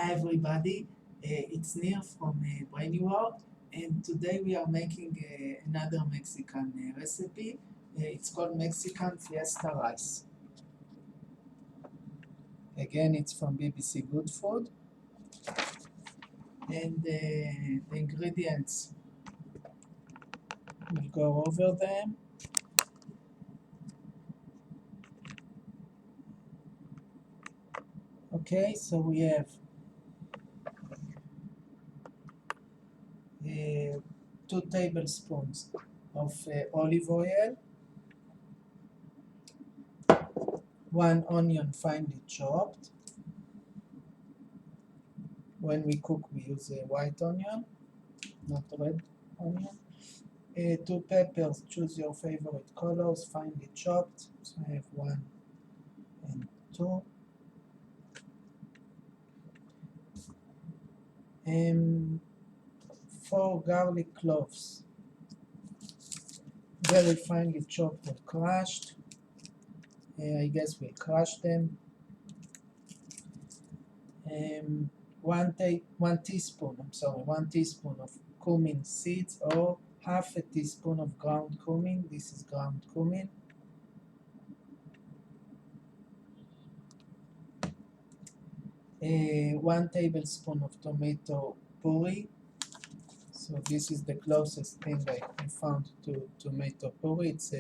Hi everybody, it's Neil from Brainy World, and today we are making another Mexican recipe. It's called Mexican fiesta rice. Again, it's from BBC Good Food, and the ingredients, we'll go over them. Okay, so we have 2 tablespoons of olive oil, 1 onion finely chopped. When we cook, we use a white onion, not red onion. 2 peppers, choose your favorite colors, finely chopped. So I have 1 and 2. 4 garlic cloves, very finely chopped or crushed. I guess we crushed them. 1 teaspoon of cumin seeds, or half a teaspoon of ground cumin. This is ground cumin. 1 tablespoon of tomato puree. So this is the closest thing I found to tomato puree. It's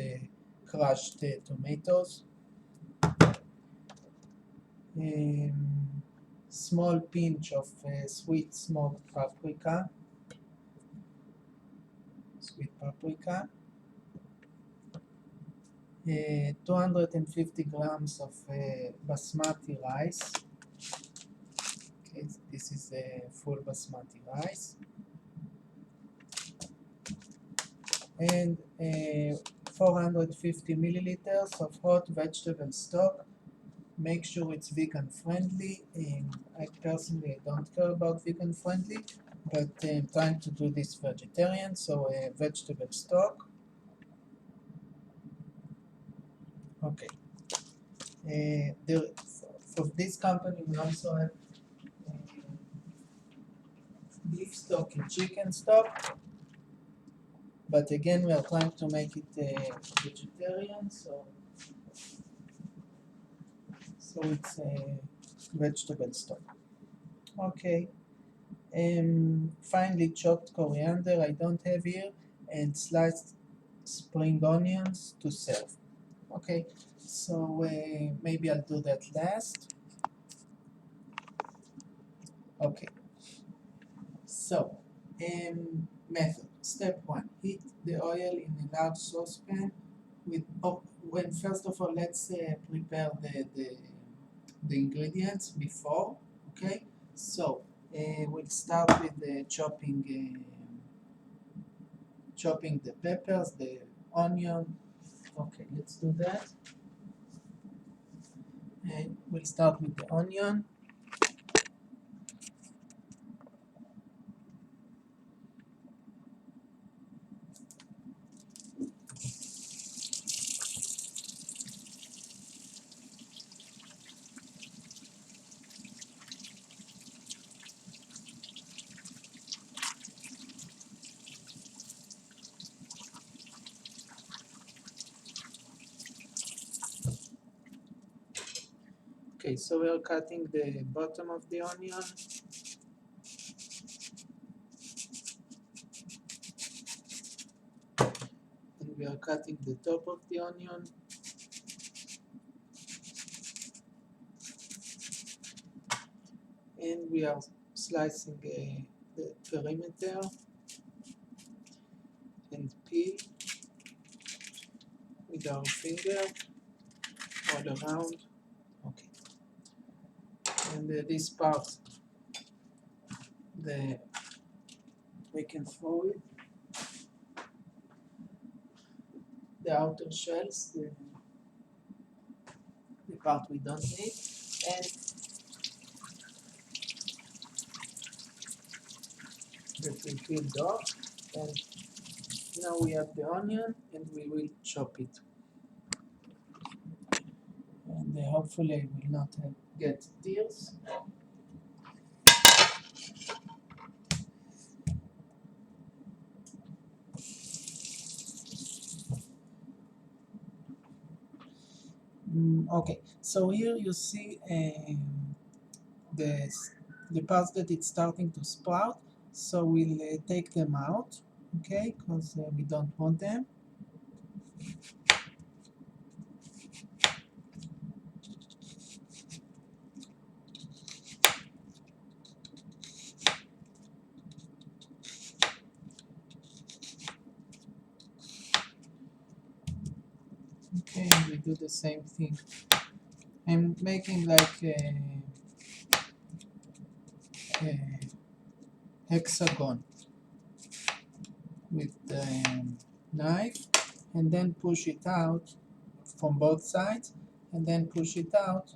crushed tomatoes. Small pinch of sweet smoked paprika. 250 grams of basmati rice. Okay, this is full basmati rice. And 450 milliliters of hot vegetable stock. Make sure it's vegan friendly. I personally don't care about vegan friendly, but I'm trying to do this vegetarian, so vegetable stock. Okay. For this company, we also have beef stock and chicken stock. But again, we are trying to make it vegetarian, so it's vegetable stock. Okay. Finely chopped coriander I don't have here, and sliced spring onions to serve. Okay, so maybe I'll do that last. Okay, so method. Step 1, heat the oil in a large saucepan with, first of all, let's prepare the ingredients before. Okay, so we'll start with chopping the peppers, the onion. Okay, let's do that. And we'll start with the onion. Okay, so we are cutting the bottom of the onion. And we are cutting the top of the onion. And we are slicing the perimeter and peel with our finger all around. Okay. And this part, we can throw it. The outer shells, the part we don't need, and that we peeled off. And now we have the onion, and we will chop it. And hopefully I will not get tears. Okay, so here you see the, the parts that it's starting to sprout, so we'll take them out, okay, because we don't want them. Okay, we do the same thing. I'm making like a hexagon with the knife, and then push it out from both sides, and then push it out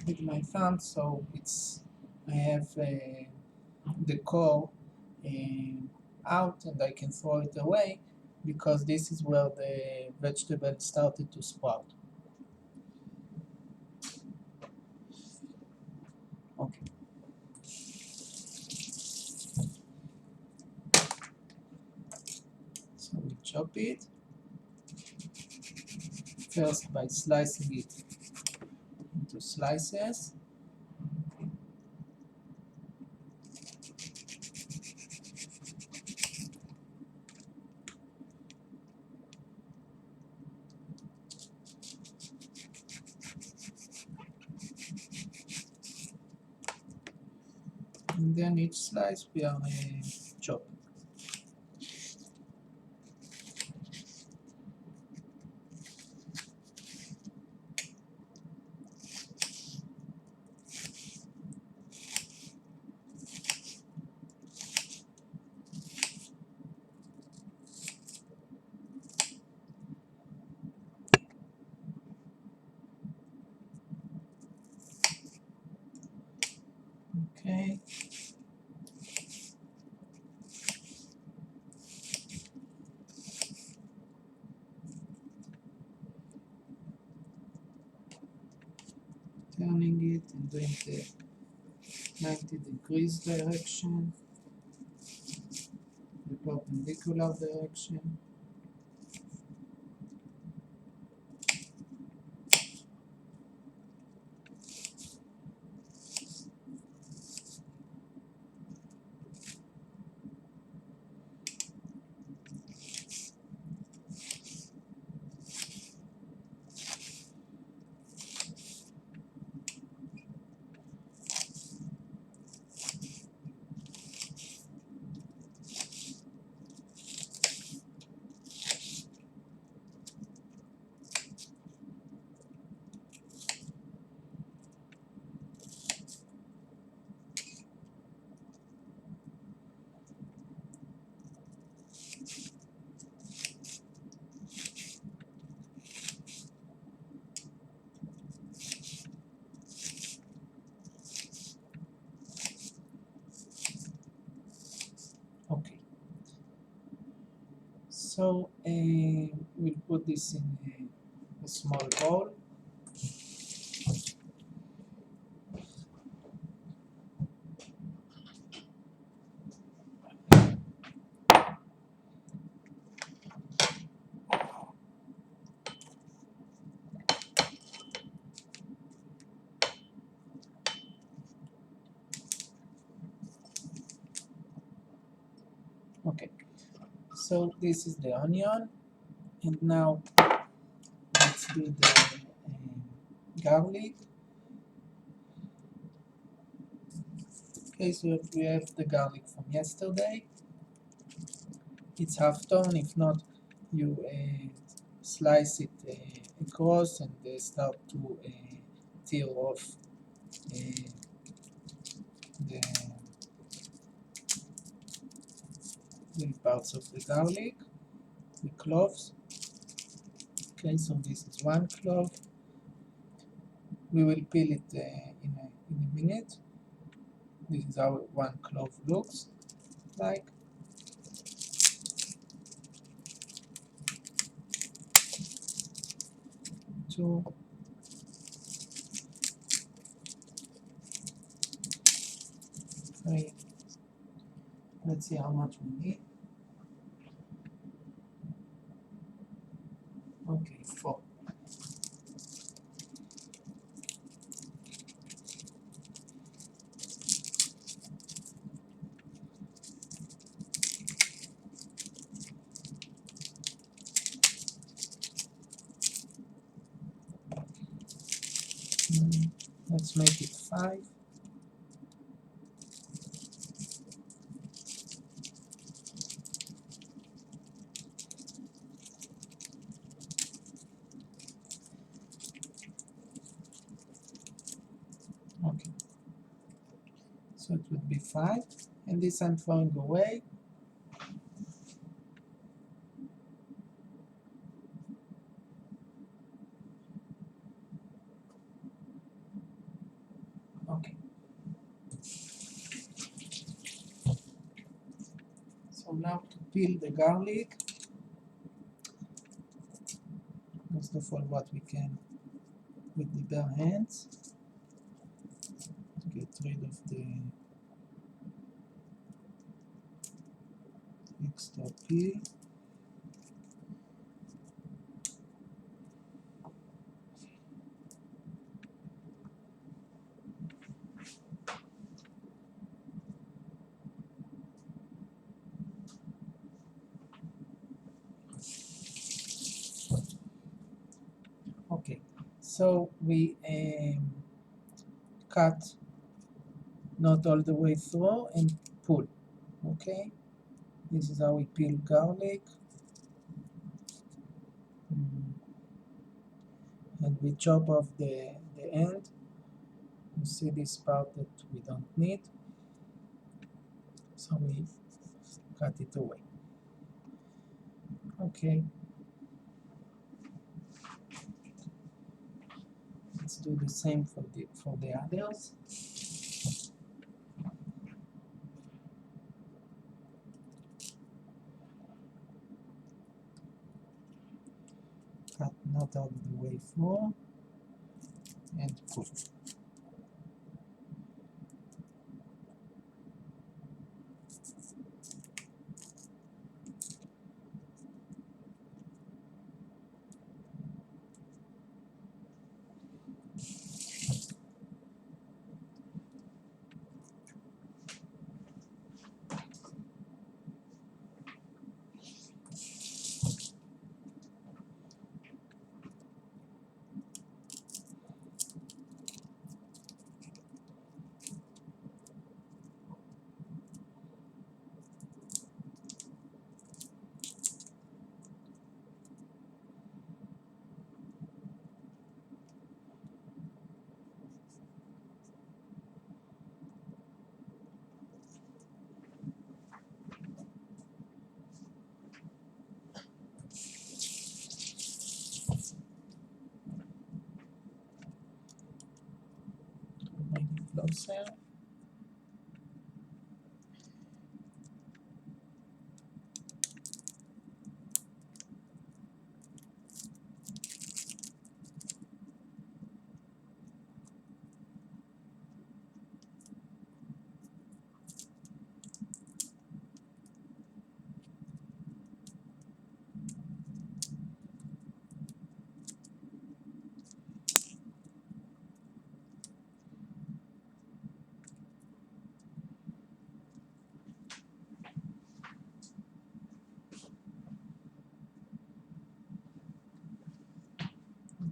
with my thumb, so it's I have the core out, and I can throw it away because this is where the vegetable started to sprout. Okay. So we chop it first by slicing it into slices. And then each slice we are chopping. Okay. Turning it and doing the 90 degrees direction, the perpendicular direction. Okay. So we'll put this in a small bowl. Okay. So this is the onion, and now let's do the garlic. Okay, so we have the garlic from yesterday. It's half tone. If not, you slice it across and start to tear off the little parts of the garlic, the cloves. Okay, so this is one clove. We will peel it in a minute. This is how one clove looks like. Two. 3, Let's see how much we need. Okay, 4. Let's make it 5. Okay, so it would be 5, and this I'm throwing away. Okay. So now to peel the garlic, first of all what we can with the bare hands, to get rid of the extra peel. Okay, so we cut not all the way through and pull. Okay, this is how we peel garlic. And we chop off the end. You see this part that we don't need, so we cut it away. Okay, let's do the same for the others. Cut not all the way through and pull. Bring it closer.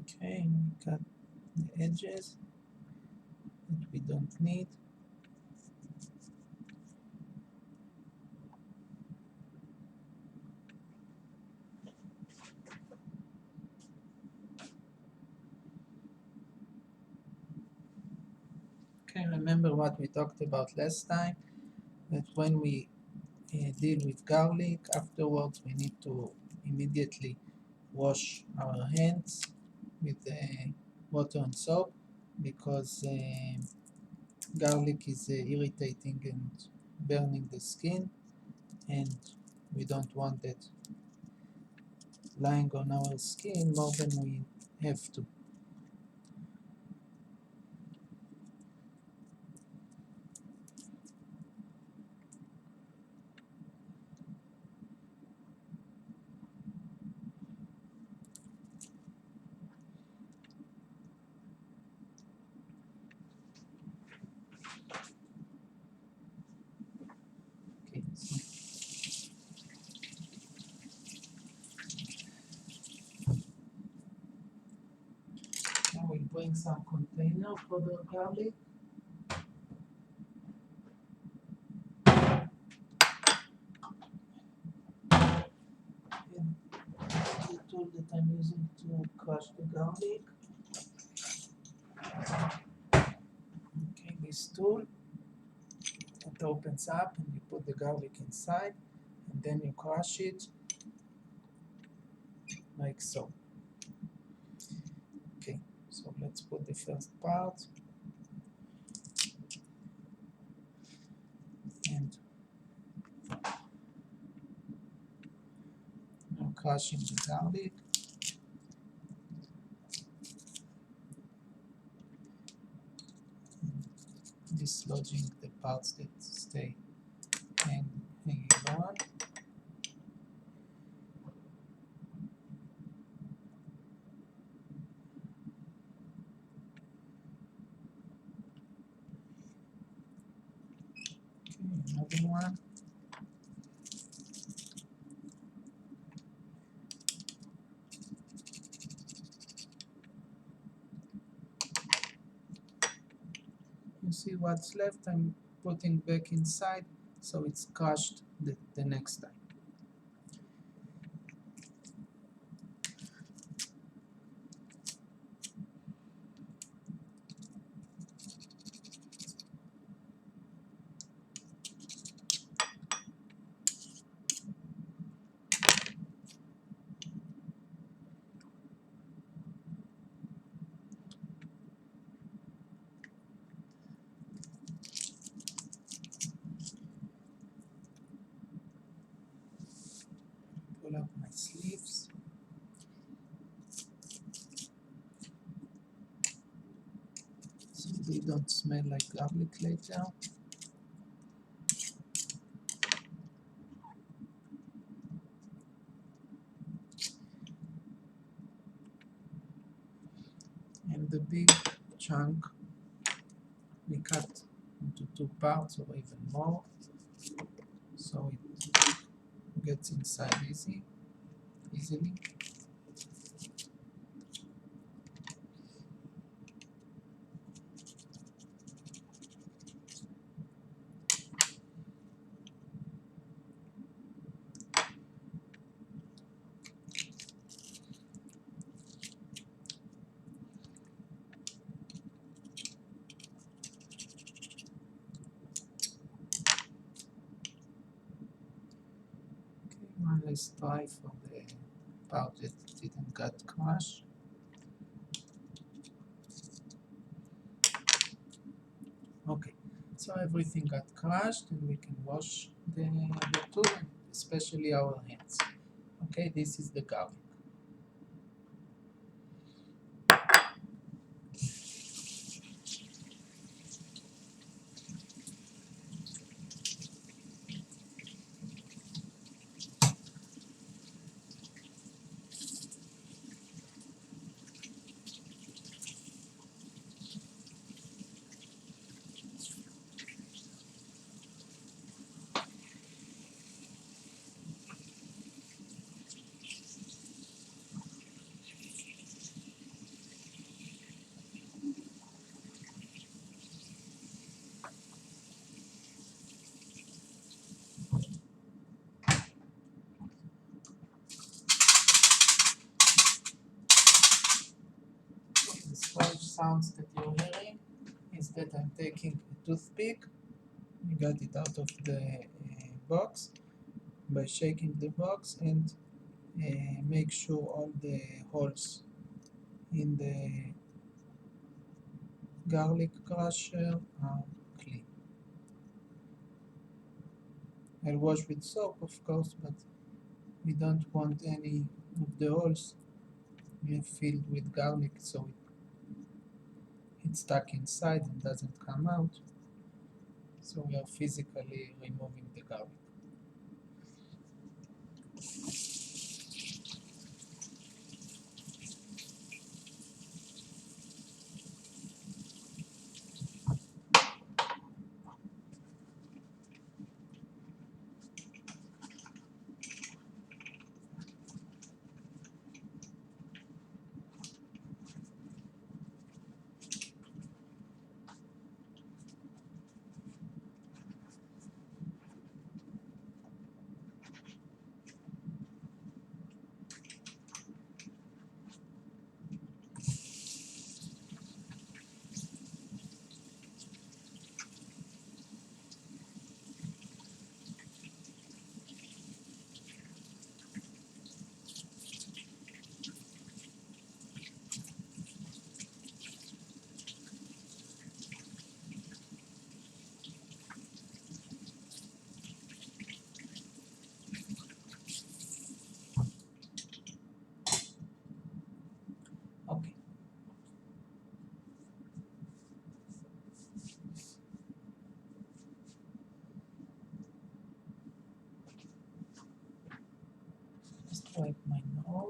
Okay, we cut the edges that we don't need. Okay, remember what we talked about last time, that when we deal with garlic, afterwards we need to immediately wash our hands with water and soap, because garlic is irritating and burning the skin, and we don't want that lying on our skin more than we have to. some container for the garlic. And the tool that I'm using to crush the garlic. Okay, this tool, it opens up and you put the garlic inside and then you crush it like so. Okay, so let's put the first part and now crushing the garlic. Dislodging the parts that stay hanging on. Okay, another one. You see what's left, I'm putting back inside so it's crushed the next time. Pull up my sleeves. So they don't smell like garlic later. And the big chunk we cut into 2 parts or even more, so it gets inside easily. One last try for the part that didn't get crushed. Okay, so everything got crushed and we can wash the tool, especially our hands. Okay, this is the garlic. The sponge sounds that you're hearing is that I'm taking a toothpick. I got it out of the box by shaking the box and make sure all the holes in the garlic crusher are clean. I'll wash with soap, of course, but we don't want any of the holes filled with garlic so it's stuck inside and doesn't come out. So we are physically removing the garlic.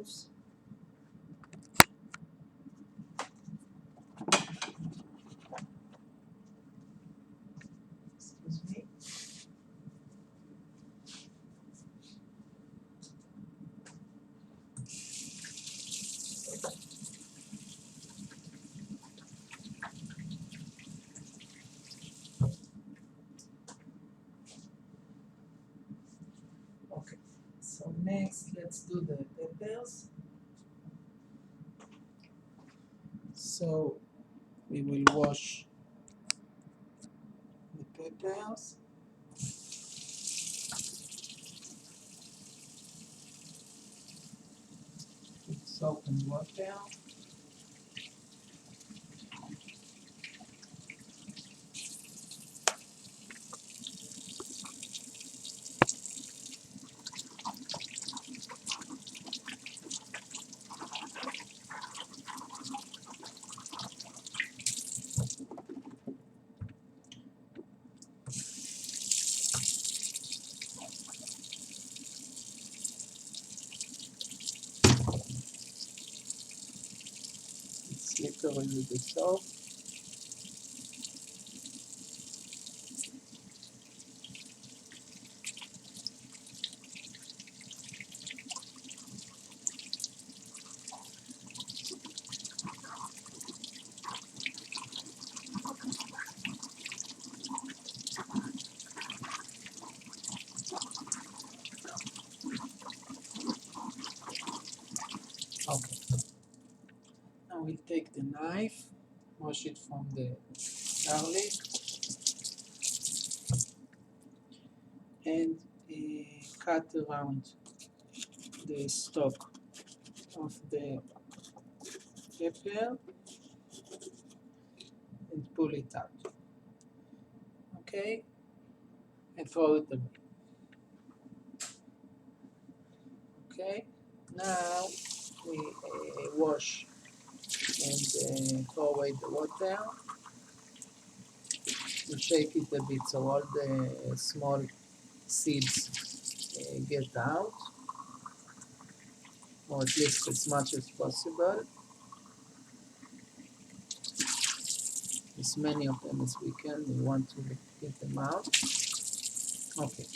tomatoes. Excuse me. Okay, so next let's do the peppers. So we will wash the peppers. With soap and water. It's slippery with the soap. Okay. Now we'll take the knife, wash it from the garlic, and cut around the stalk of the pepper and pull it out. Okay? And throw it away. Okay? Now we wash and throw away the water. We shake it a bit so all the small seeds get out, or at least as much as possible. As many of them as we can, we want to get them out. Okay,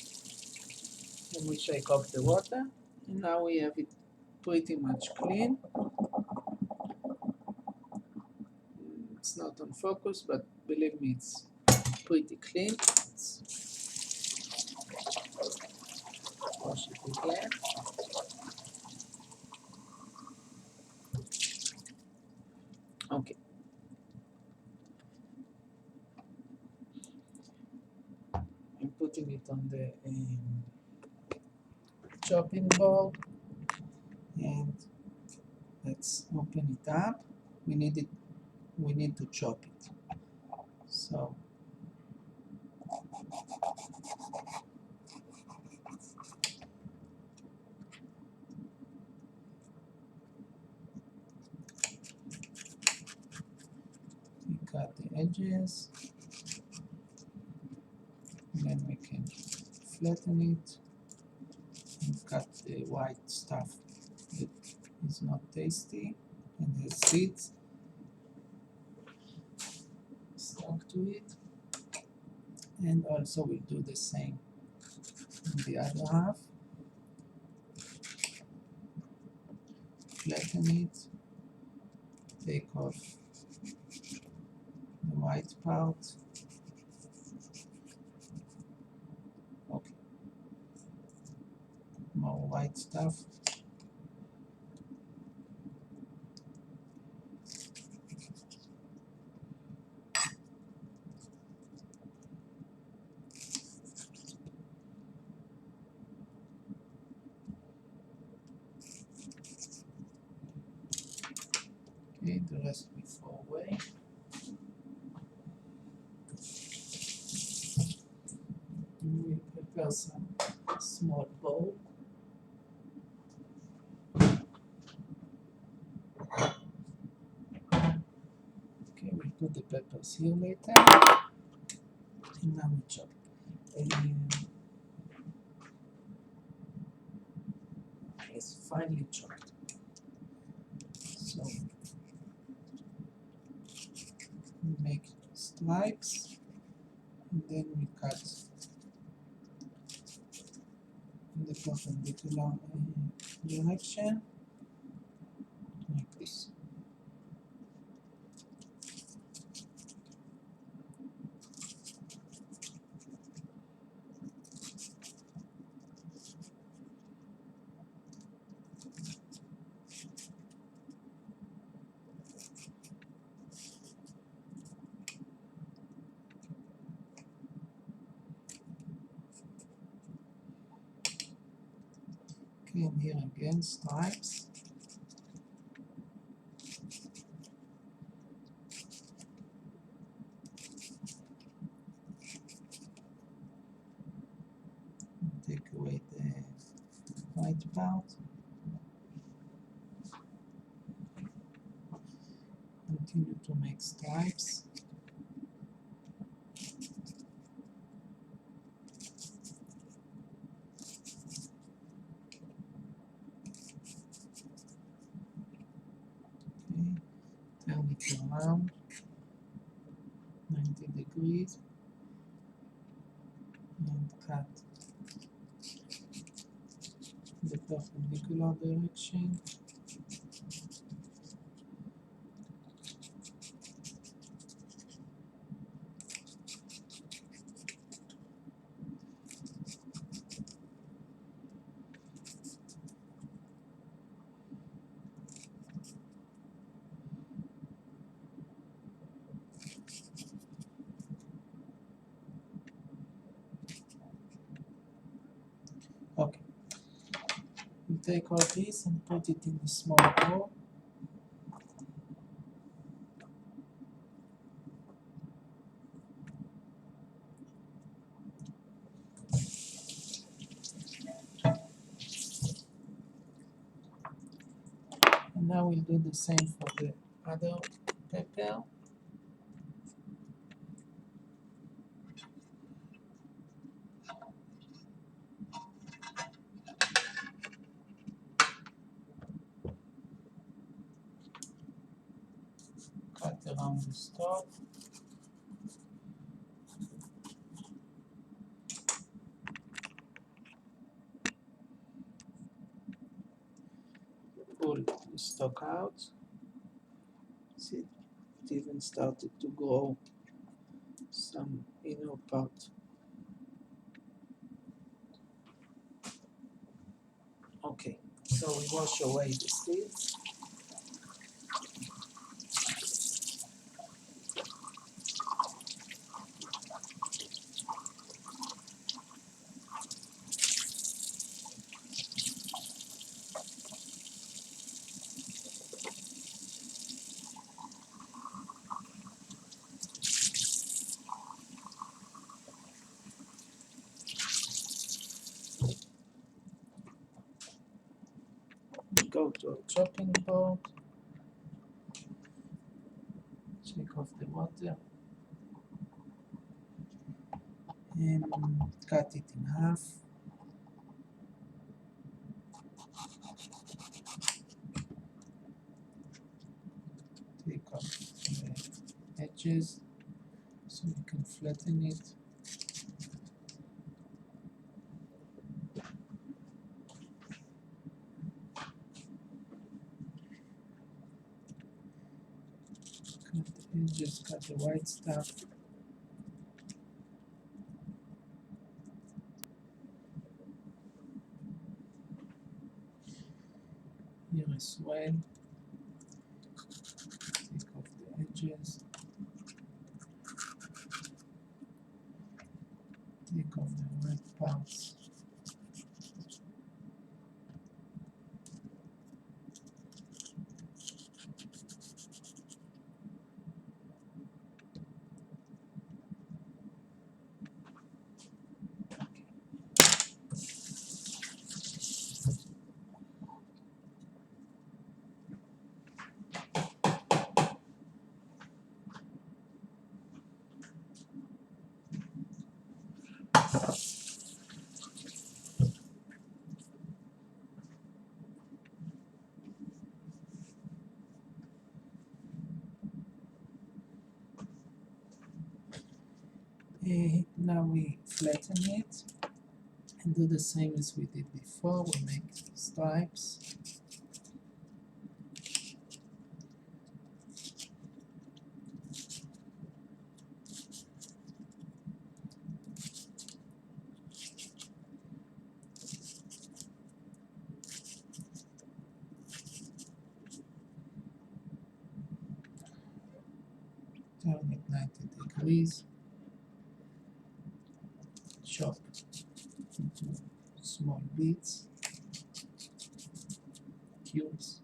then we shake off the water, and now we have it pretty much clean. It's not on focus, but believe me, it's pretty clean. Let's wash it again. Okay. I'm putting it on the chopping board, and let's open it up. We need to chop it. So we cut the edges, and then we can flatten it and cut the white stuff that is not tasty and has seeds stuck to it. And also we'll do the same on the other half. Flatten it, take off the white part. Okay, more white stuff. Okay, the rest we throw away. We prepare some small bowl. Okay, we'll put the peppers here later. And now we chop. It's finely chopped. make stripes, and then we cut in the perpendicular direction like this. Okay, and here again stripes. Take away the white part. Continue to make stripes. Okay, turn it around 90 degrees and cut the perpendicular direction. Okay, we take all this and put it in a small bowl. And now we'll do the same for the other pepper. Cut around the stalk. Pull the stalk out. See, it even started to grow some inner part. Okay, so we wash away the seeds. We go to a chopping board. Take off the water. And cut it in half. Take off the edges so we can flatten it. Cut the edges, cut the white stuff. Here as well. Take off the edges. Take off the white parts. Now we flatten it and do the same as we did before. We make stripes. Turn it 90 degrees. Chop into small bits, cubes.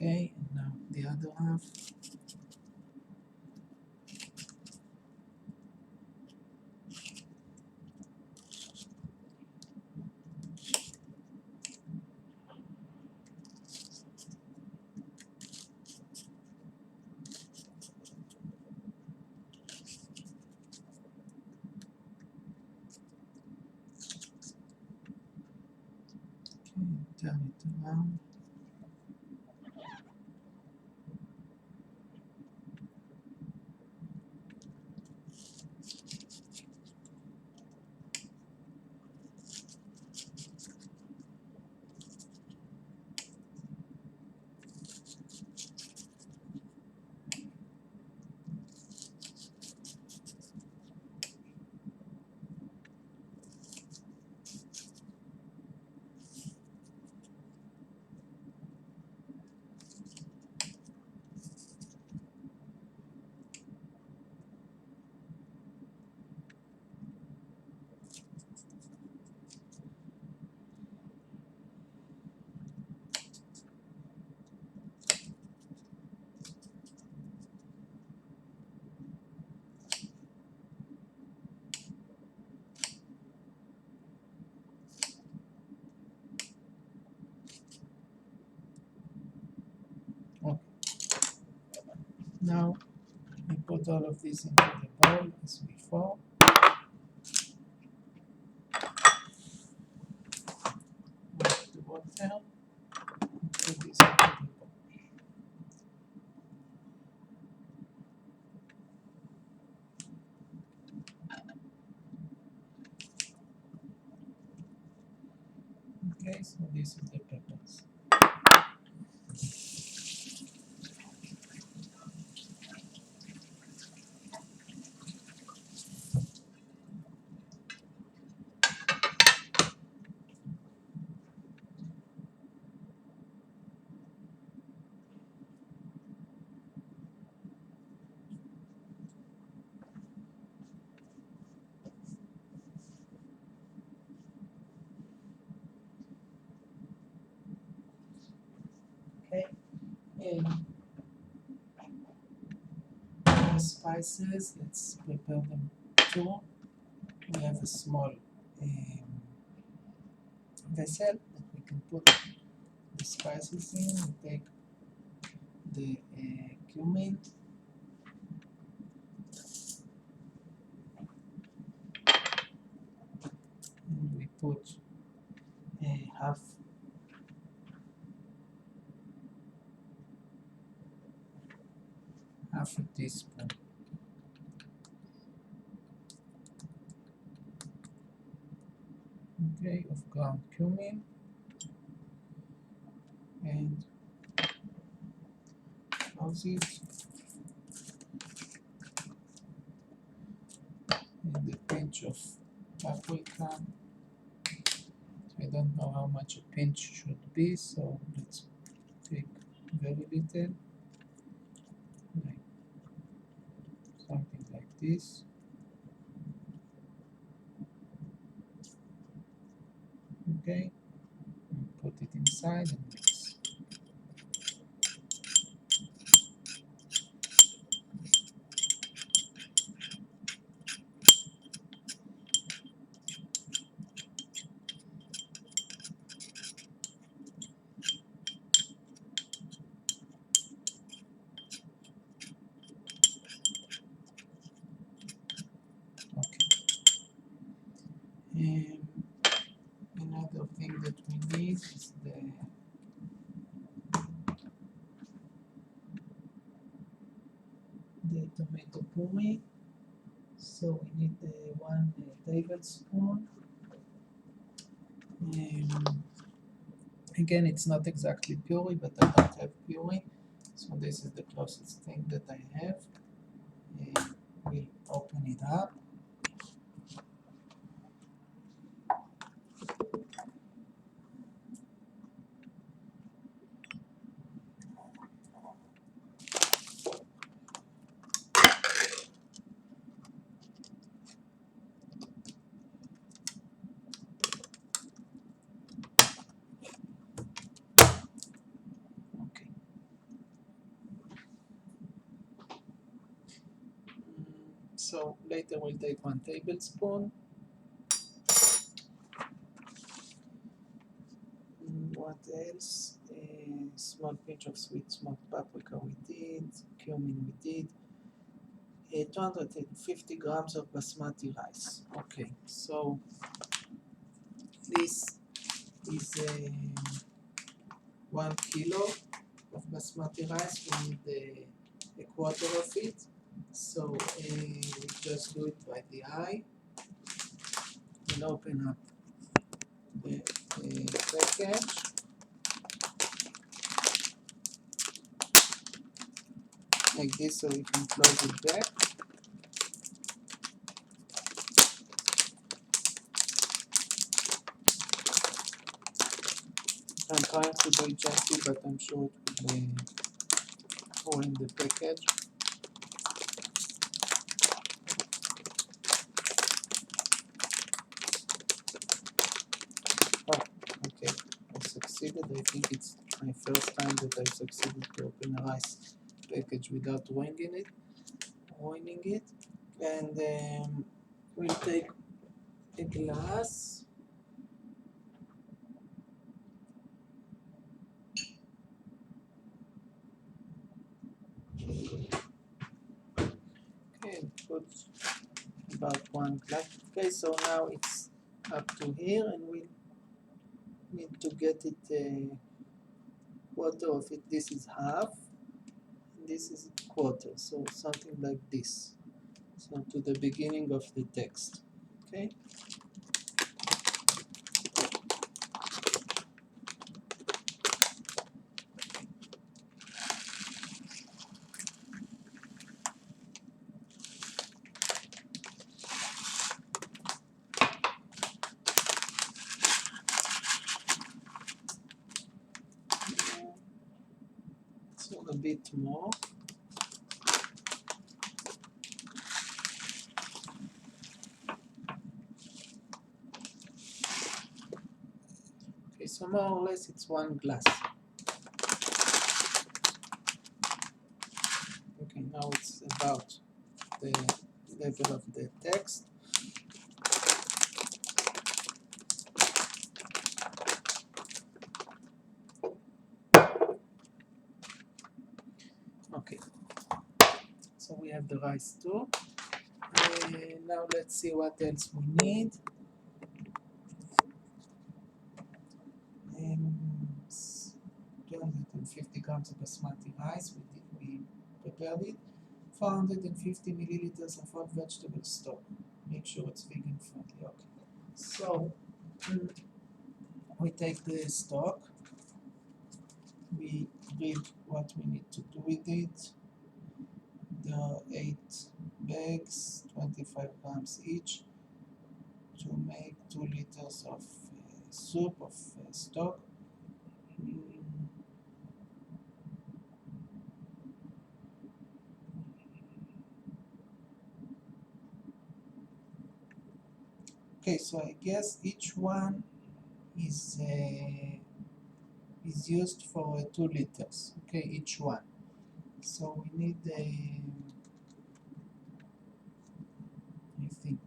Okay, and now the other half. Okay, turn it around. Okay. Now we put all of this into the bowl as before. With the water, and put this into the bowl. Okay, so this is the peppers. Okay, and the spices, let's prepare them too. We have a small vessel that we can put the spices in. We take the cumin, and we put half a teaspoon. Okay, of ground cumin, and close it, and a pinch of paprika. I don't know how much a pinch should be, so let's very little, like something like this. Okay, and put it inside and mix. Okay. Another thing that we need is the tomato puree. So we need 1 tablespoon. Again, it's not exactly puree, but I don't have puree, so this is the closest thing that I have. We'll open it up. Okay. So later we'll take 1 tablespoon. What else? A small pinch of sweet smoked paprika we did, cumin we did. 250 grams of basmati rice. Okay, so this is 1 kilo of basmati rice. We need a quarter of it. So we just do it by the eye. We'll open up the package. Like this, so we can close it back. I'm trying to do it gently, but I'm sure it will fall in the package. Oh, okay, I succeeded. I think it's my first time that I succeeded to open a rice package without ruining it. And we'll take a glass. Okay, put about 1 glass. Okay, so now it's up to here, and we need to get it quarter of it. This is half, and this is quarter, so something like this. So to the beginning of the text. Okay. So a bit more. Okay, so more or less it's 1 glass. Okay, now it's about the level of the text. Okay, so we have the rice too. Now let's see what else we need. 250 grams of basmati rice, we prepared it. 450 milliliters of hot vegetable stock. Make sure it's vegan friendly. Okay, so we take the stock, we read what we need to do with it. There are 8 bags, 25 grams each, to make 2 liters of soup of stock. Okay, so I guess each one is used for 2 liters. Okay, each one. So we need I think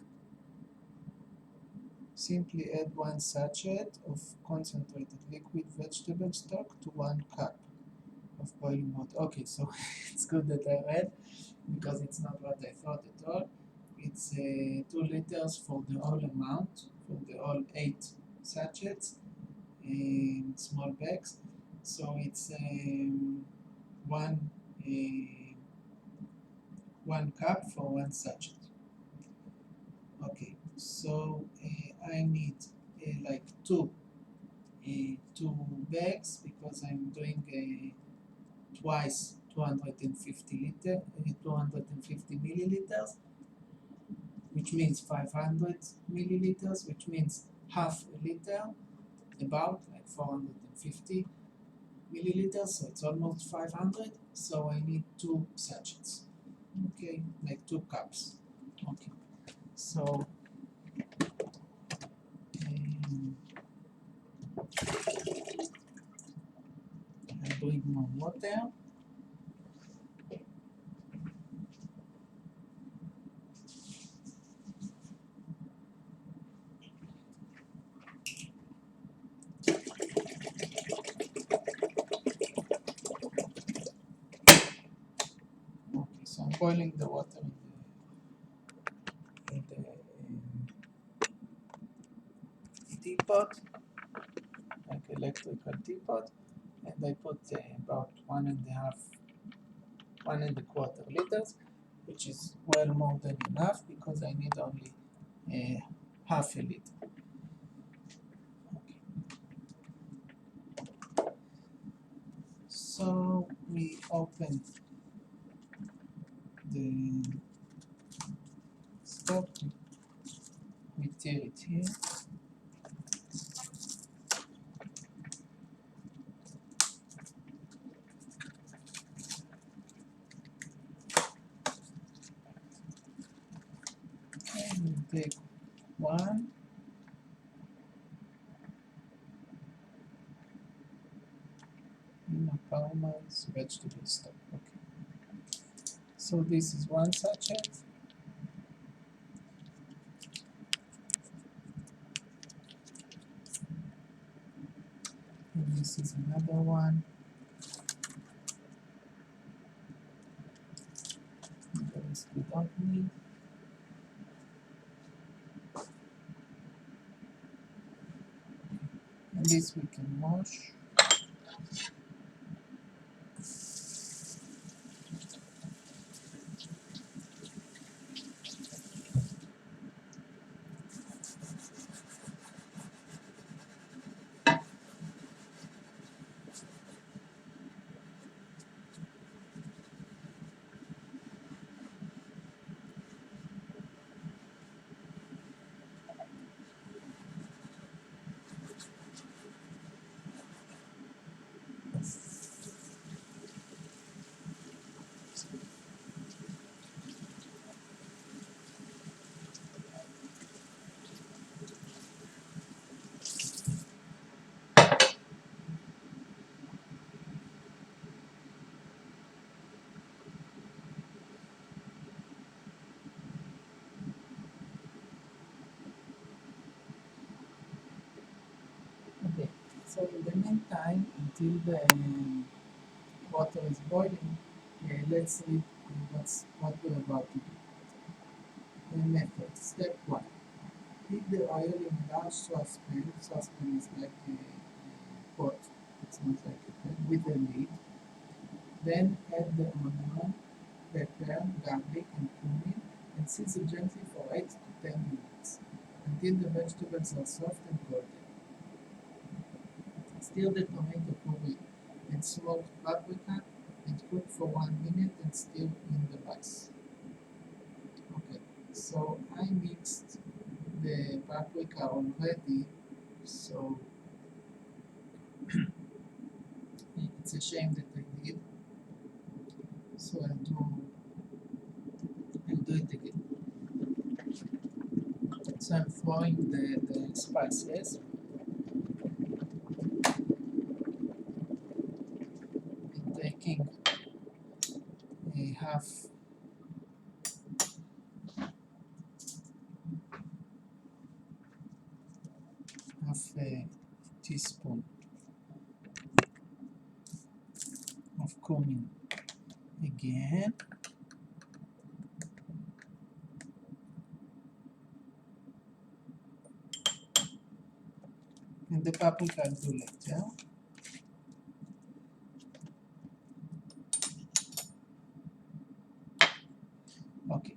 simply add 1 sachet of concentrated liquid vegetable stock to 1 cup of boiling water. Okay, so it's good that I read because it's not what I thought at all. It's 2 liters for the whole amount, for the all 8 sachets in small bags. So it's one uh, 1 cup for 1 sachet. Okay, so I need like two bags because I'm doing twice 250 milliliters, which means 500 milliliters, which means half a liter, about like 450 milliliters, so it's almost 500. So I need 2 sachets. Okay, like 2 cups. Okay, so um, I'm doing more water. Okay, so I'm boiling the water in the teapot, like electrical teapot, and I put about 1.25 liters, which is well more than enough because I need only half a liter. Okay. So we open the stove, we tear it here. And we take one, Palmer's vegetable stock. Okay. So this is 1 sachet. And this is another one. And the rest we don't need. And this we can wash. Okay. So in the meantime, until the water is boiling, let's read what we're about to do. The method. Step 1. Heat the oil in a large saucepan. Saucepan is like a pot. It's not like a pan. With a lid. Then add the onion, pepper, garlic, and cumin, and season gently for 8 to 10 minutes until the vegetables are soft and golden. Stir the tomato puree and smoked paprika and cook for 1 minute and stir in the rice. Okay, so I mixed the paprika already, so it's a shame that I did. So I'll do it again. So So I'm throwing the spices. I'm taking a half a teaspoon of cumin again. And the paprika I'll do later. Okay.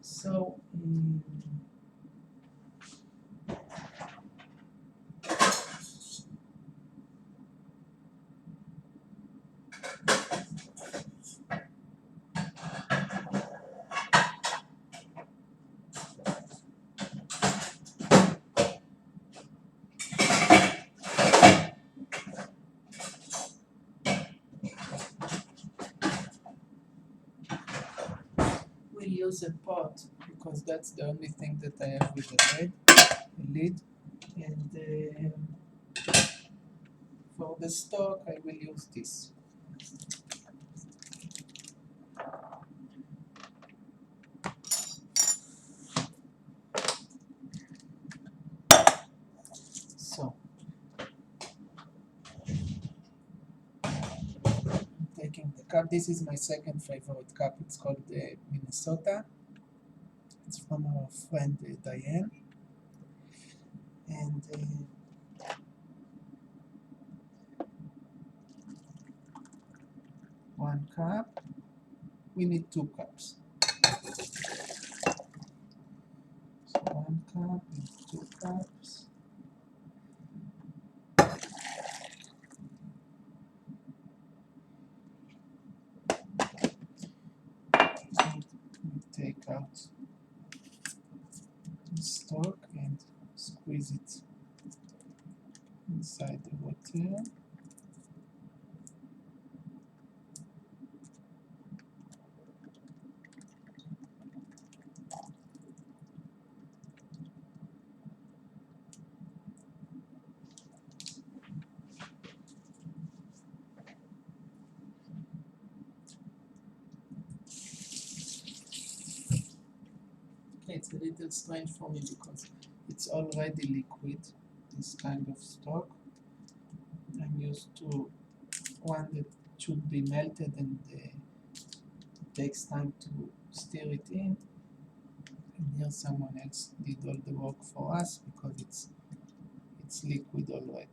So we'll use a pot because that's the only thing that I have with the lid. And for the stock, I will use this. So, I'm taking the cup. This is my second favorite cup. It's called Minnesota. It's from our friend Diane. And 1 cup. We need 2 cups. So 1 cup and 2 cups. Take out the stock and squeeze it inside the water. It's a little strange for me because it's already liquid, this kind of stock. I'm used to one that should be melted and it takes time to stir it in. And here someone else did all the work for us because it's liquid already.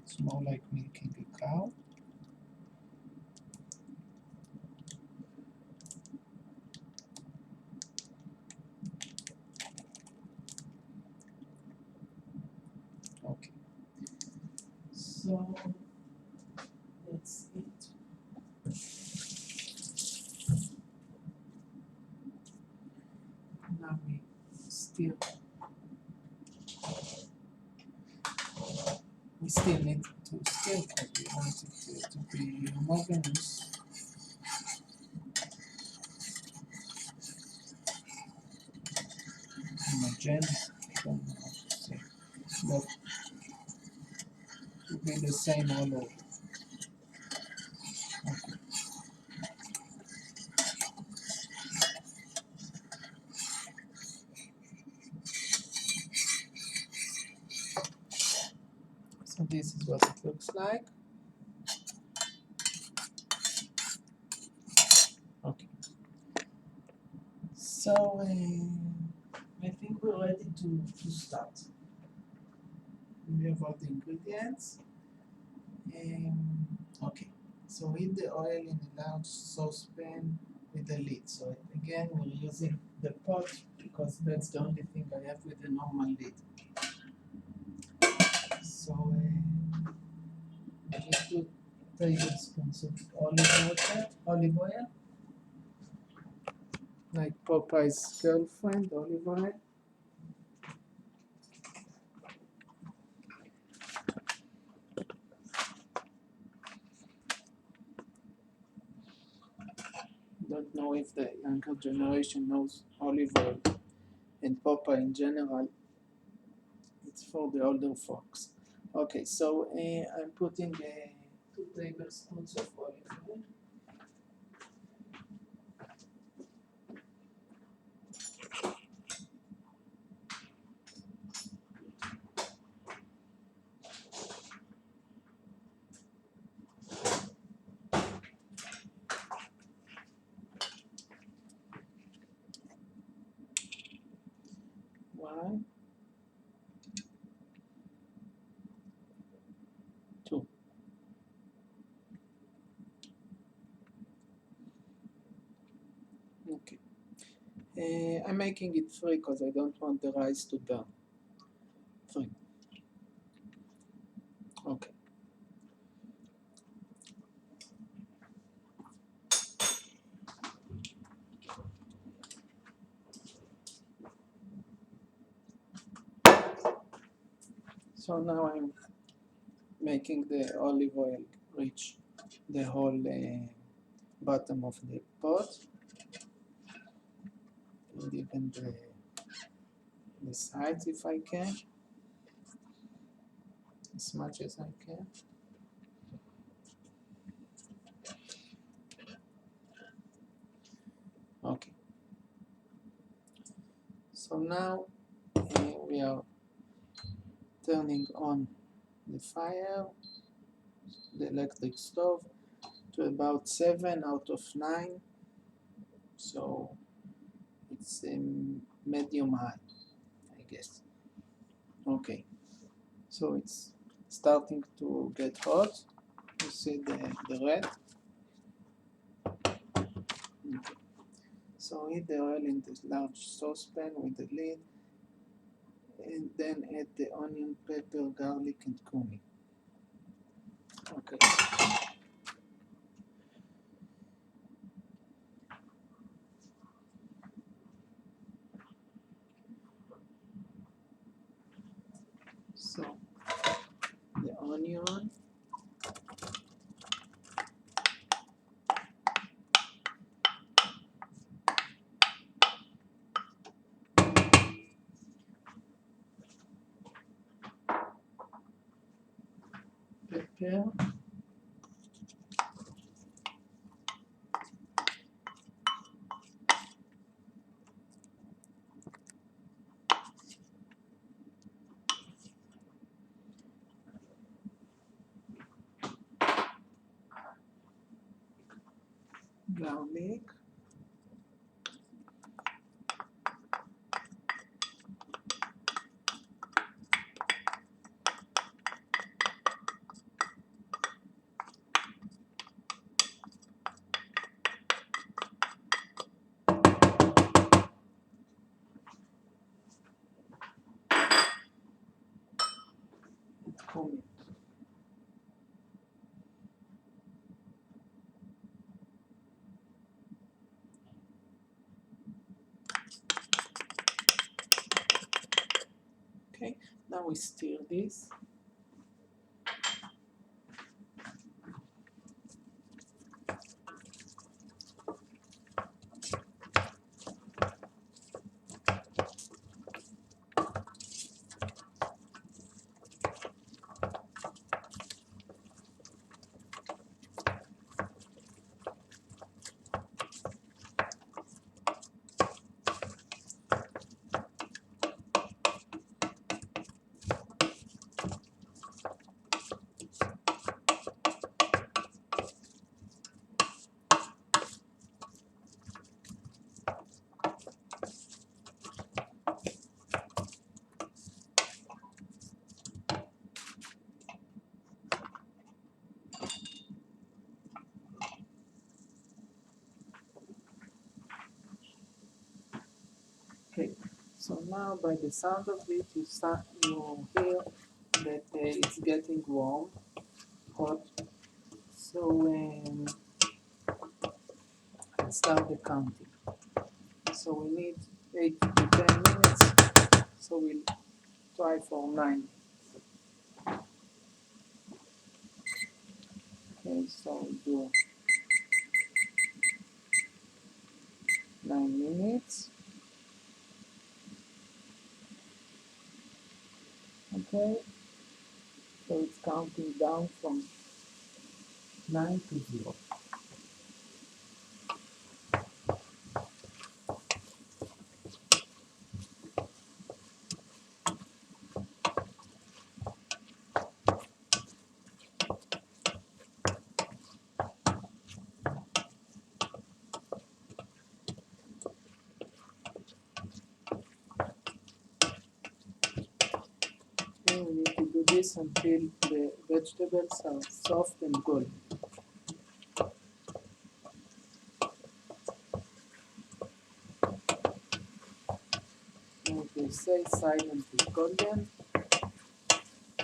It's more like milking a cow. Okay. So that's it. Now we still need to stir because we want it to be homogeneous. Homogeneous, I don't know how to say, but to be the same all over. Okay. So this is what it looks like. Okay. So I think we're ready to start. We have all the ingredients. Okay. So heat the oil in a large saucepan with a lid. So again, we're using the pot because that's the only thing I have with a normal lid. So just 2 tablespoons of olive oil, like Popeye's girlfriend, olive oil. don't know if the younger generation knows olive oil and Popeye in general. It's for the older folks. Okay, so I'm putting 2 tablespoons of olive oil. One, two. Okay. I'm making it 3 because I don't want the rice to burn. 3. Okay. So now I'm making the olive oil reach the whole bottom of the pot, and even the sides if I can, as much as I can. Okay. So now we are turning on the fire, the electric stove, to about 7 out of 9. So it's medium high, I guess. Okay. So it's starting to get hot. You see the red. Okay. So heat the oil in this large saucepan with the lid, and then add the onion, pepper, garlic, and cumin. Okay. So the onion, pepper, garlic, and cumin. Okay, now we stir this. Okay, so now by the sound of it, you hear that it's getting warm, hot. So I'll start the counting. So we need 8 to 10 minutes. So we'll try for 9. Okay, so we'll do 9 minutes. Okay, so it's counting down from 9 to 0. Okay, we need to do this until the vegetables are soft and golden. Now they say silent is golden,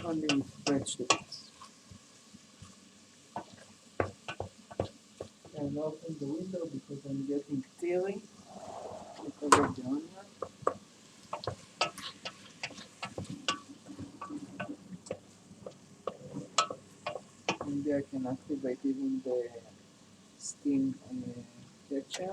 only with vegetables. I'll open the window because I'm getting teary because of the onion. Maybe I can activate even the steam catcher.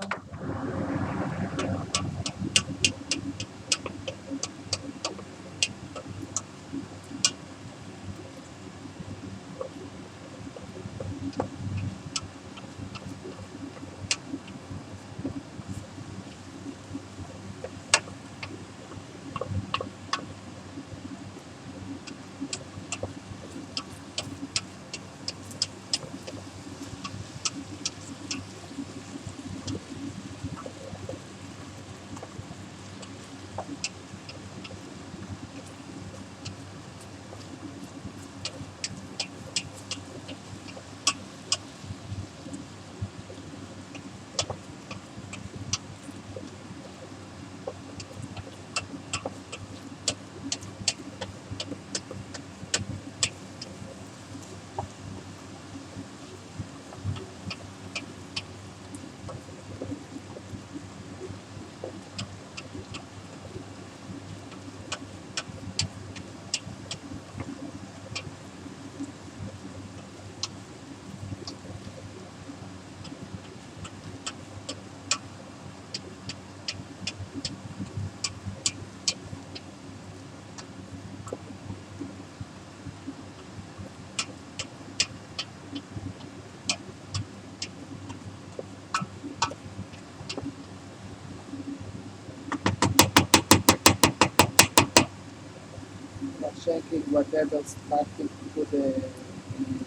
Shaking whatever's starting to the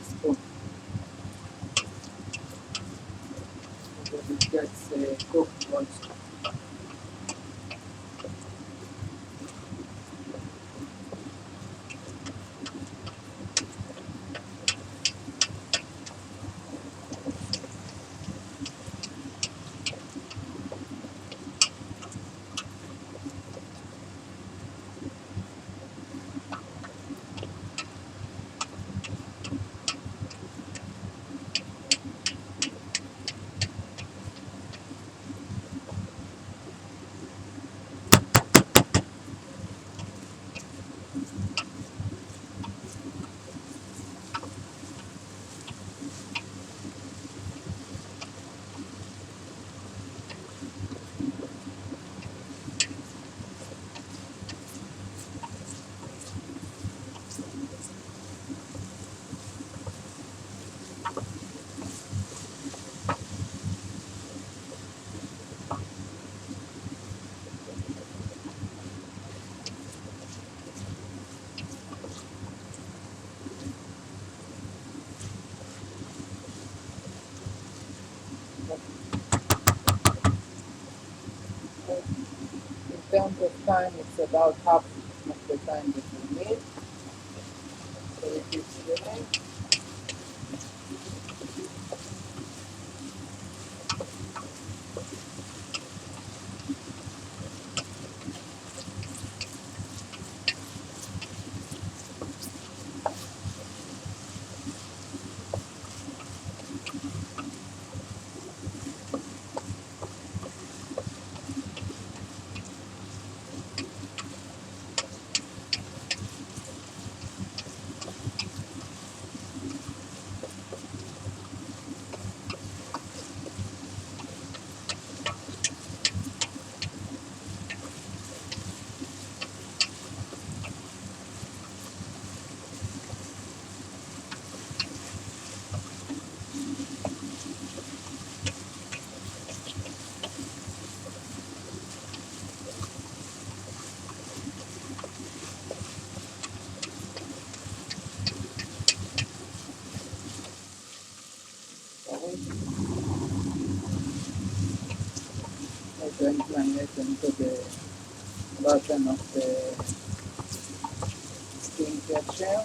spoon. So that it gets cooked also. In terms of time, it's about half of the time that we need. So it is swimming. to incline it into the bottom of the steam catcher.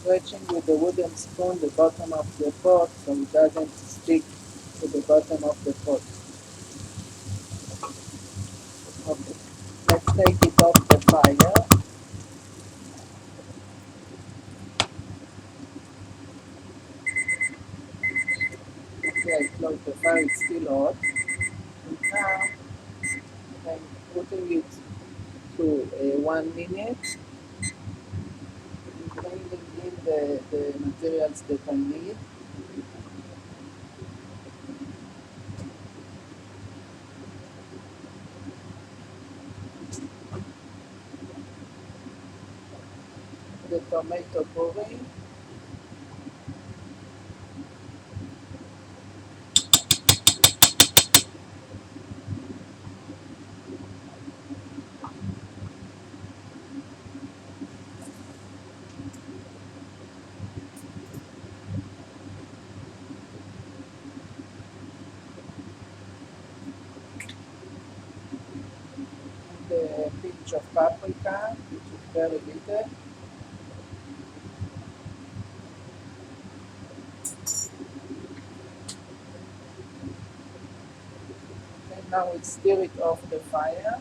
Scratching with the wooden spoon the bottom of the pot so it doesn't stick to the bottom of the pot. Okay, let's take it off the fire. Okay, I close the fire, it's still hot. And now I'm putting it to 1 minute, bringing in the materials that I need. The tomato puree, the pinch of paprika, which is very little. And now we stir it off the fire.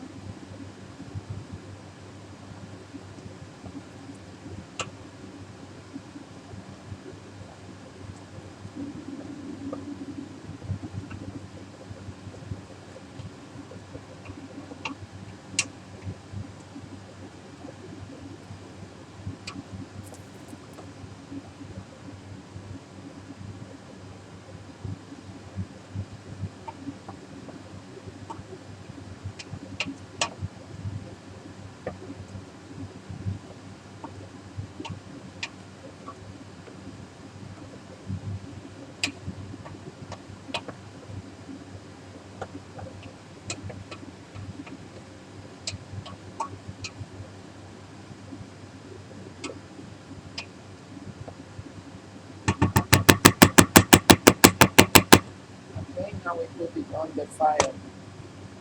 now we put it on the fire.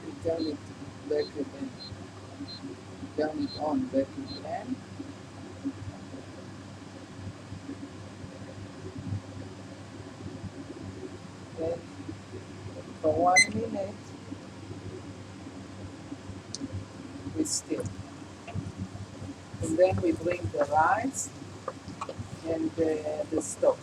We turn it back again. Turn it on back again. Then for 1 minute we stir. And then we bring the rice and the stock.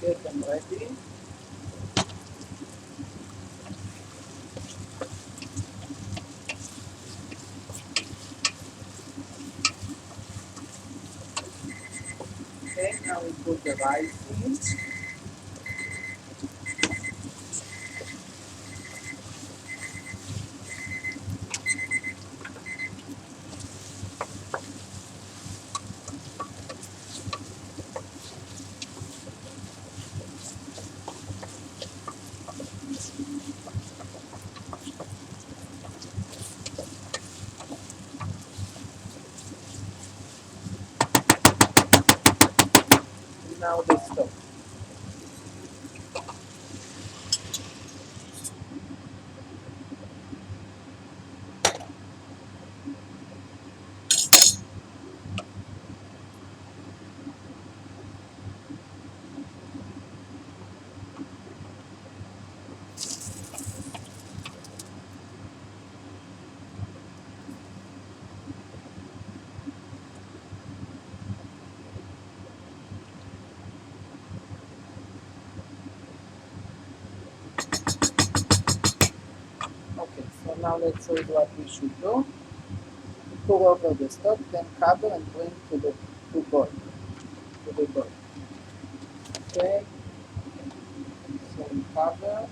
Get them ready. Okay, now we put the rice in. Now the stock. Okay, so now let's see what we should do. Pour over the stock, then cover and bring to boil. To the boil. Okay, so we cover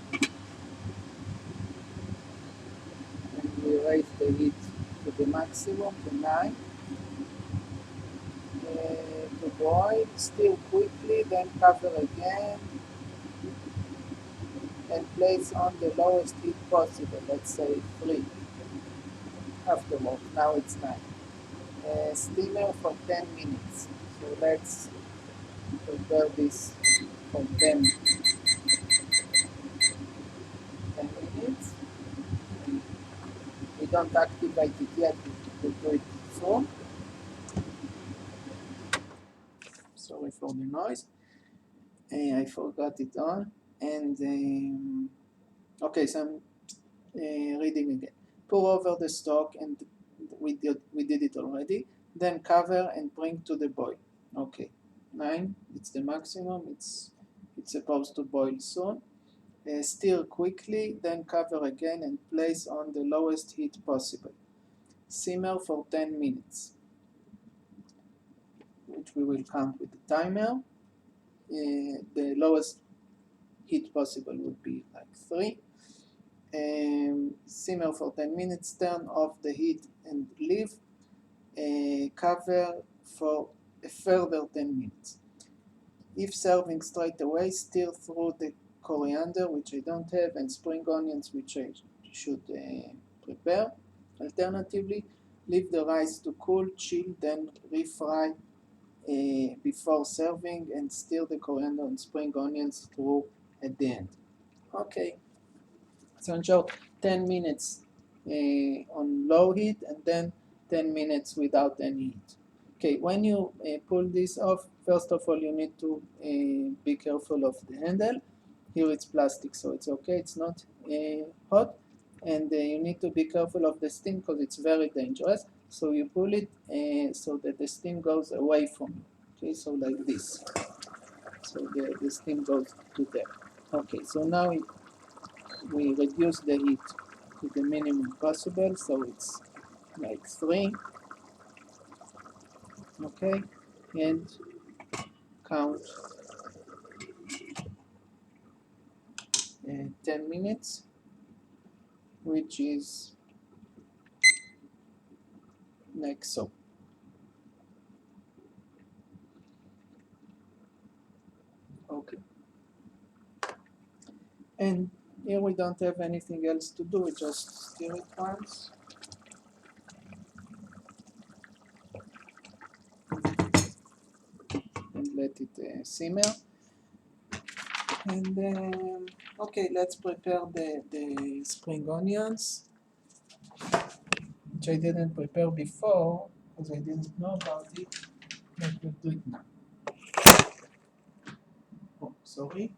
and we raise the heat to the maximum, to 9. To boil, stir quickly, then cover again and place on the lowest heat possible, let's say 3. Afterward, now it's 9. Steamer for 10 minutes. So let's prepare this for 10 minutes. We don't activate it yet, we'll do it soon. Sorry for the noise. I forgot it on. And okay, so I'm reading again. Pour over the stock, and we did it already. Then cover and bring to the boil. Okay, 9. It's the maximum. It's supposed to boil soon. Stir quickly, then cover again and place on the lowest heat possible. Simmer for 10 minutes, which we will count with the timer. The lowest heat possible would be like 3. Simmer for 10 minutes, turn off the heat and leave. Cover for a further 10 minutes. If serving straight away, stir through the coriander, which I don't have, and spring onions, which I should prepare. Alternatively, leave the rice to cool, chill, then refry before serving, and stir the coriander and spring onions through at the end. Okay, so in short, 10 minutes on low heat and then 10 minutes without any heat. Okay, when you pull this off, first of all, you need to be careful of the handle. Here it's plastic, so it's okay, it's not hot. And you need to be careful of the steam because it's very dangerous. So you pull it so that the steam goes away from you. Okay, so like this. So the steam goes to there. Okay, so now we reduce the heat to the minimum possible, so it's like 3. Okay, and count 10 minutes, which is like so. Okay, and here we don't have anything else to do, we just stir it once. And let it simmer. And then, okay, let's prepare the spring onions, which I didn't prepare before because I didn't know about it, but we'll do it now. Oh, sorry.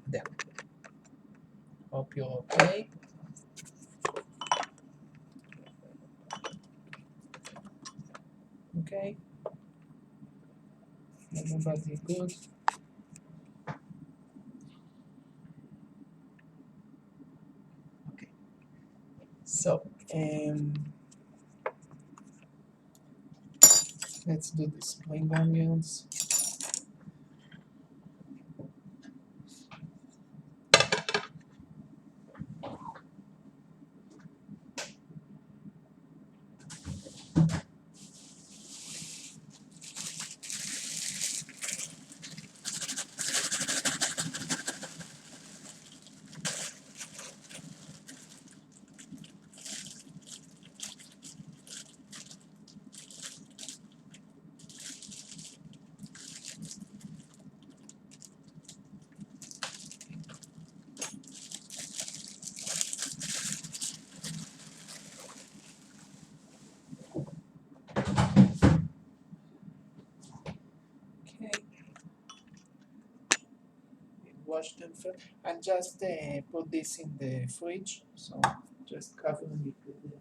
There. Hope you're okay. Okay. Everybody good. Okay. So, let's do the spring onions. Okay. Wash them first and just put this in the fridge. So just covering it with the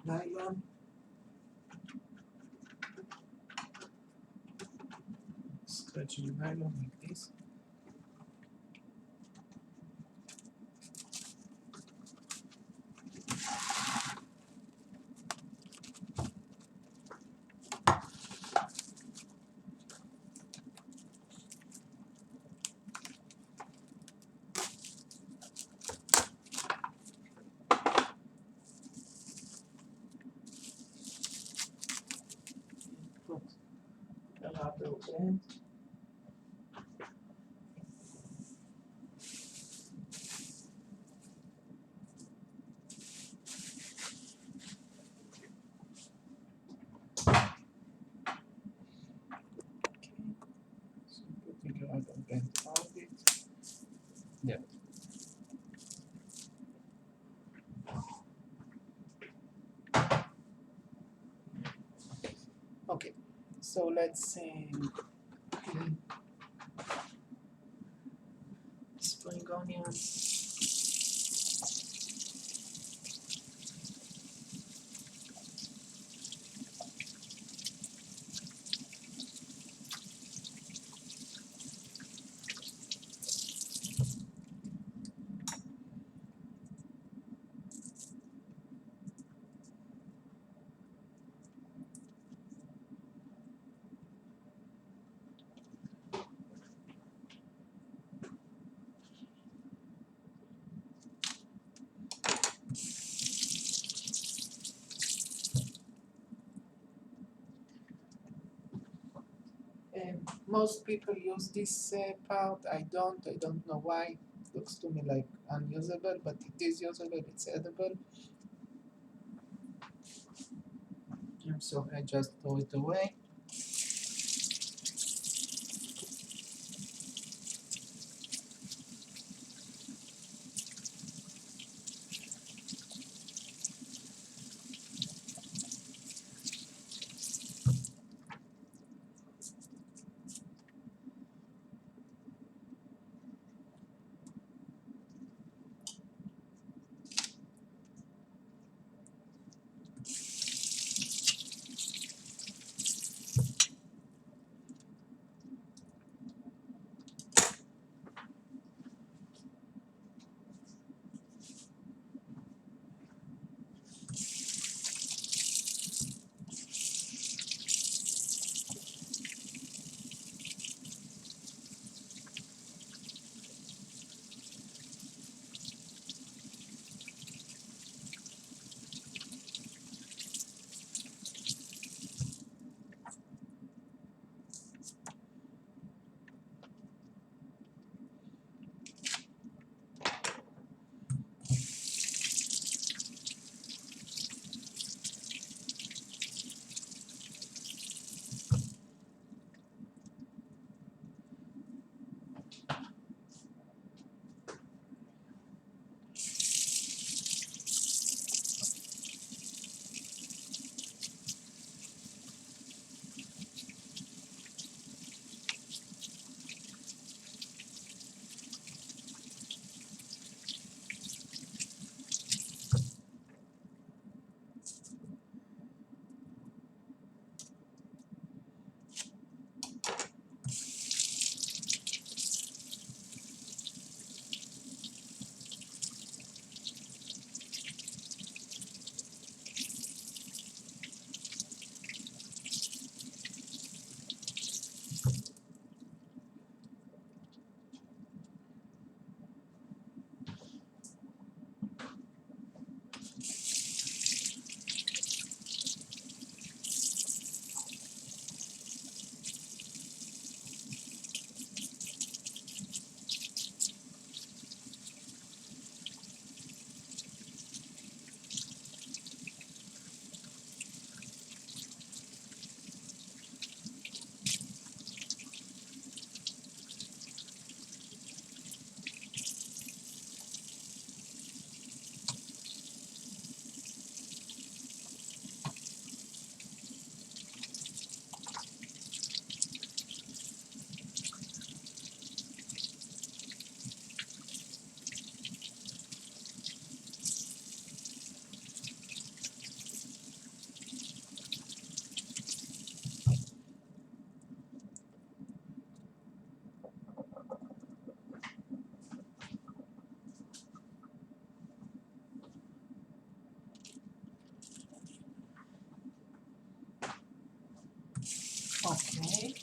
nylon. Stretch the nylon like this. Put the rubber band. Okay. So putting the rubber band around it. There. Okay. So let's spring onions. And most people use this part. I don't. I don't know why. It looks to me like unusable, but it is usable. It's edible. So I just throw it away. Okay.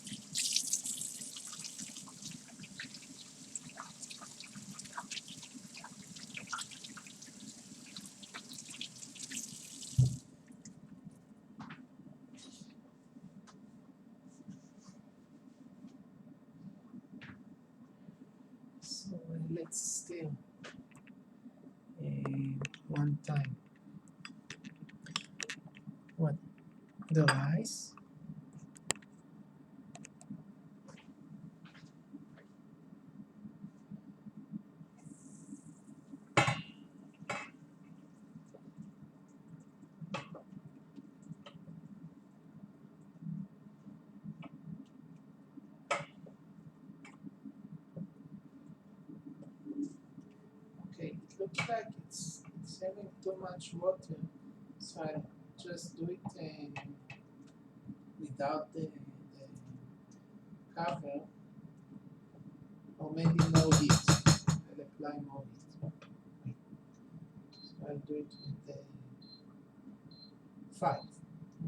So let's stir one time what the rice. Okay, it looks like it's having too much water, so I'll just do it without the cover, or maybe more heat. I'll apply more heat. So I'll do it with the 5.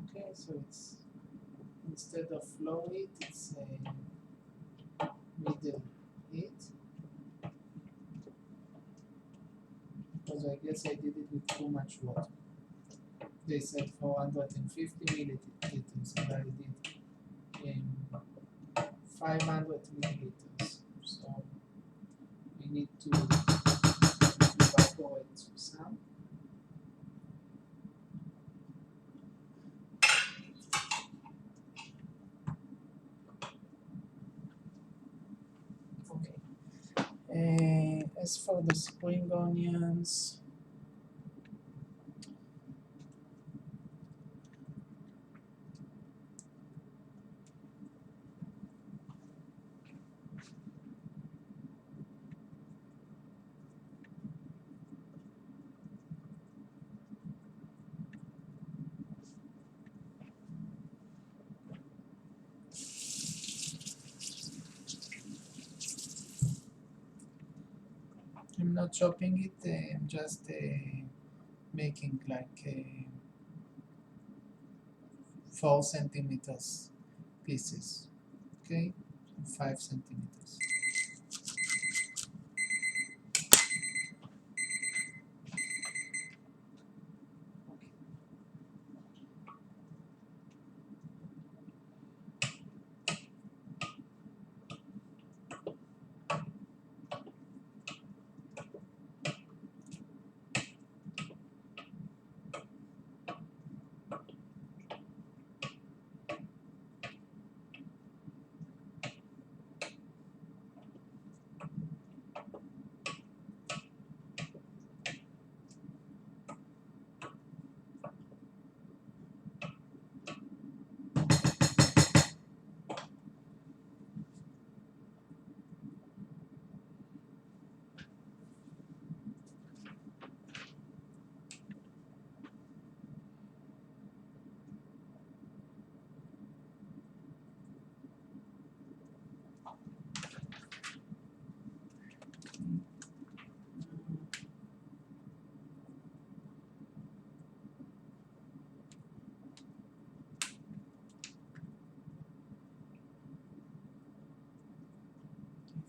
Okay, so it's instead of low heat, it's middle heat. Because I guess I did it with too much water. They said 450 milliliters, and I did 500 milliliters. So we need to evaporate some. Okay. As for the spring onions, I'm not chopping it, I'm just making like 4 centimeters pieces, okay, 5 centimeters.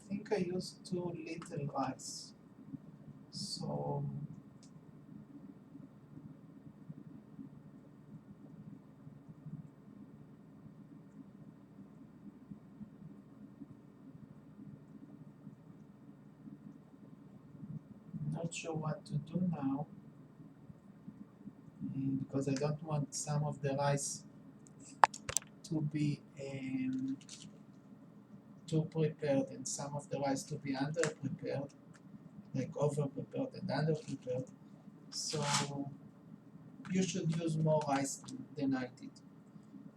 I think I used too little rice, so I'm not sure what to do now, because I don't want some of the rice to be too prepared and some of the rice to be under prepared, like over prepared and under prepared. So you should use more rice than I did.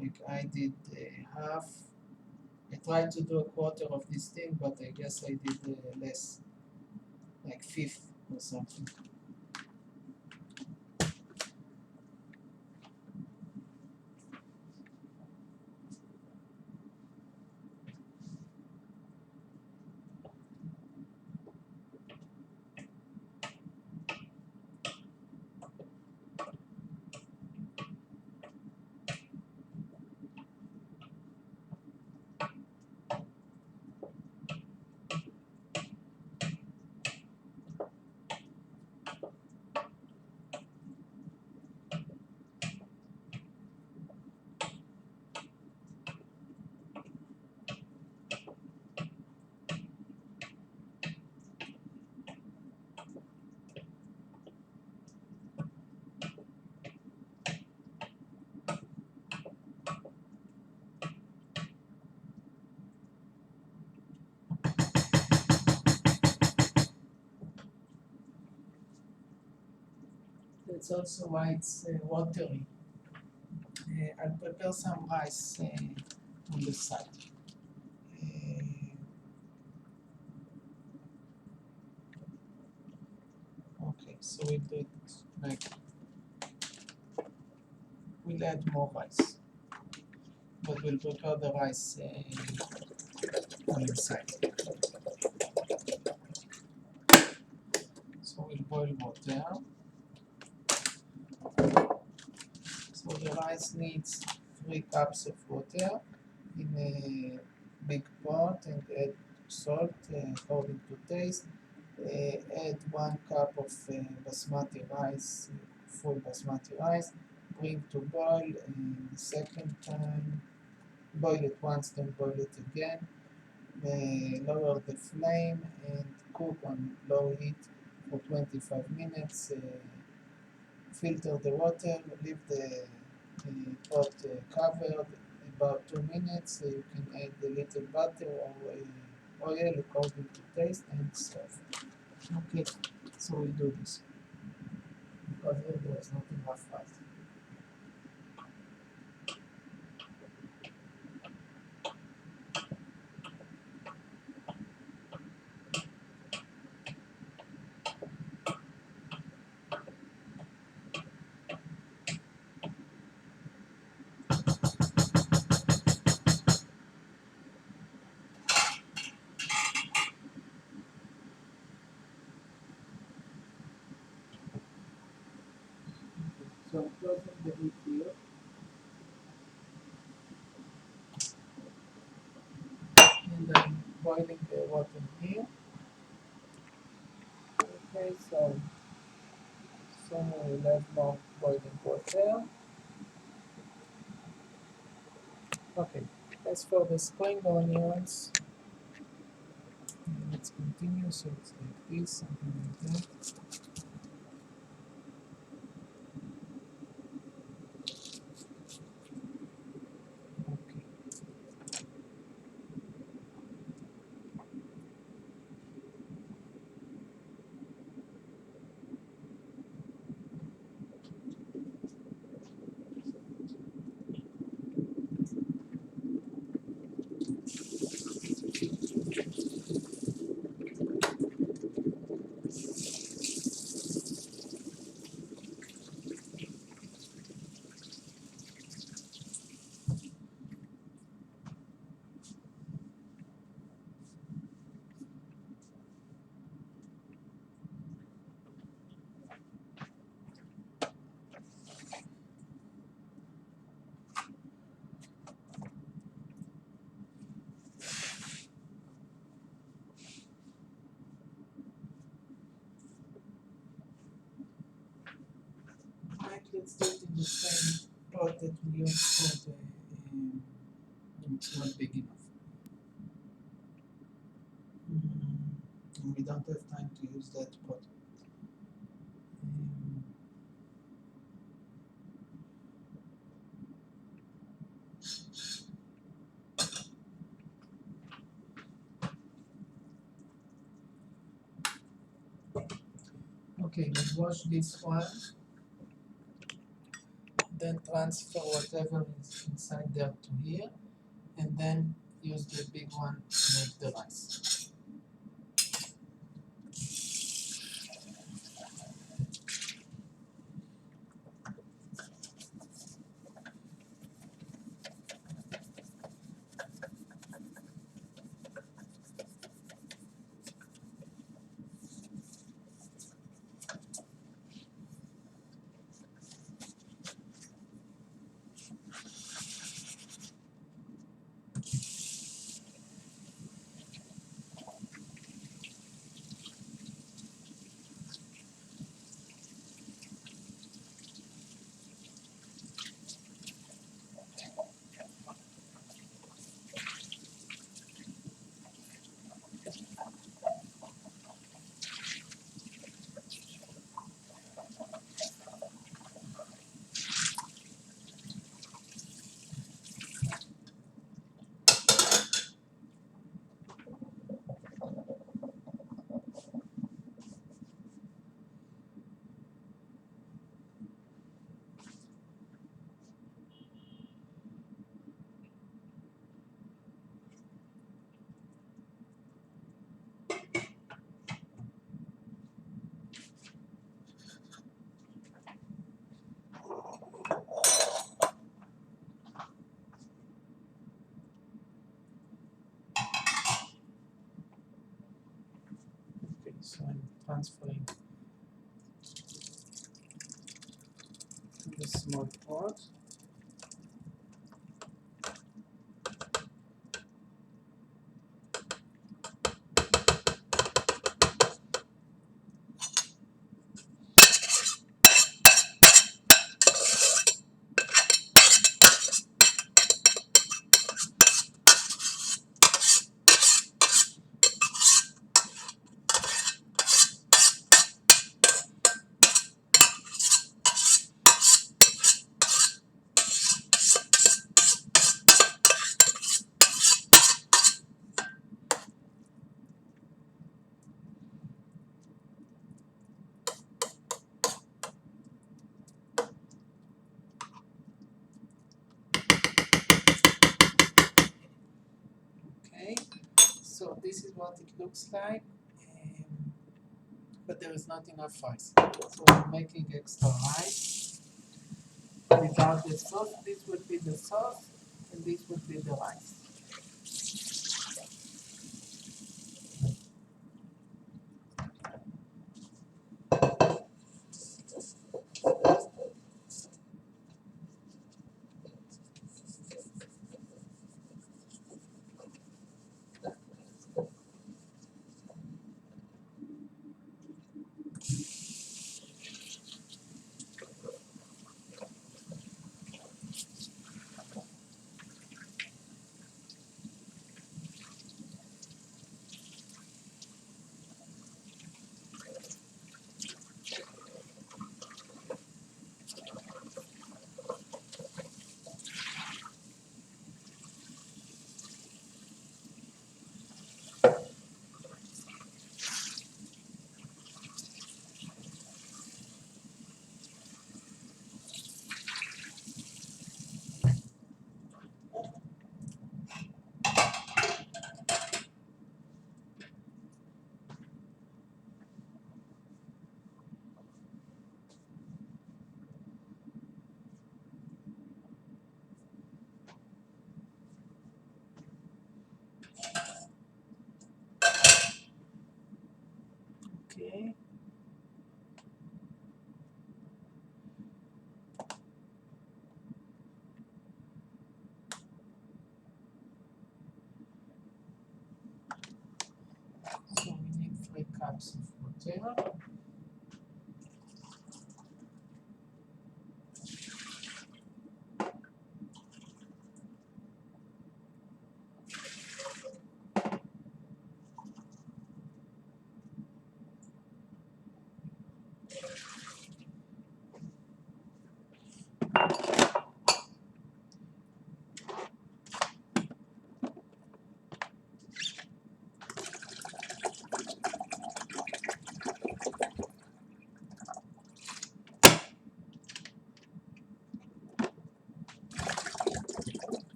Like I did half. I tried to do a quarter of this thing, but I guess I did less, like fifth or something. That's also why it's watery. I'll prepare some rice on the side. Okay, so we'll do it like we'll add more rice, but we'll prepare the rice on the side. So we'll boil water. So the rice needs 3 cups of water in a big pot, and add salt according to taste. Add 1 cup of basmati rice, full basmati rice. Bring to boil the second time. Boil it once, then boil it again. Lower the flame and cook on low heat for 25 minutes. Filter the water, leave the pot covered about 2 minutes. You can add a little butter or oil according to taste and serve. Okay, so we'll do this because here there's not enough rice. So I'm closing the heat here. And I'm boiling the water here. Okay, so soon we'll have more boiling water. Okay, as for the spring onions, let's continue. So it's like this, something like that. Okay. Right, let's do it in the same pot that we used for the. It's not big enough. And we don't have time to use that pot. Okay, we'll wash this one, then transfer whatever is inside there to here, and then use the big one to make the rice. So I'm transferring to the small pot. Okay, so this is what it looks like, but there is not enough rice. So I'm making extra rice. Without the sauce, this would be the sauce, and this would be the rice. Okay. So we need 3 cups of butter.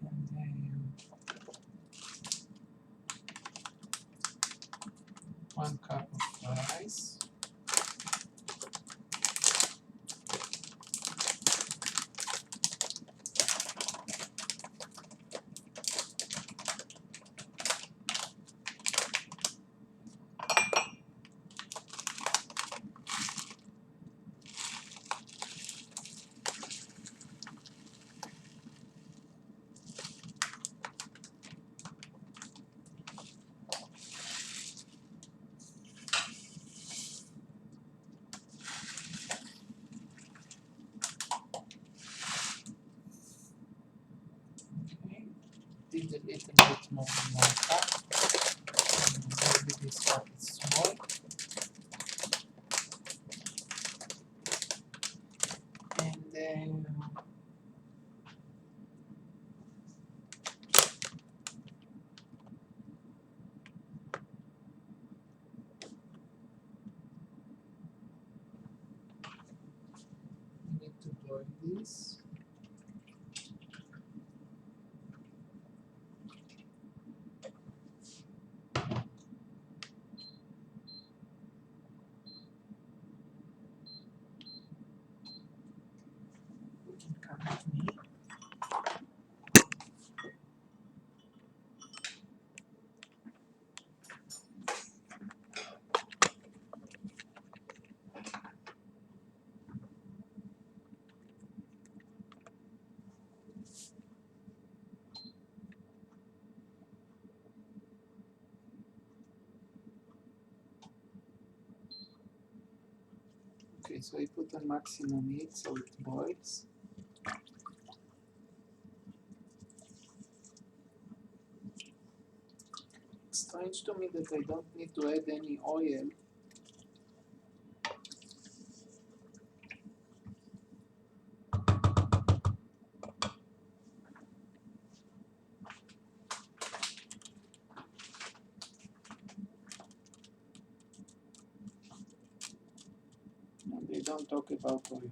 And then 1 cup of rice. Okay, did a little bit more than 1 cup. Maybe this cup is small. And then we need to boil this. You can come with me. Okay, so I put on maximum heat so it boils. It's strange to me that I don't need to add any oil. No, they don't talk about oil.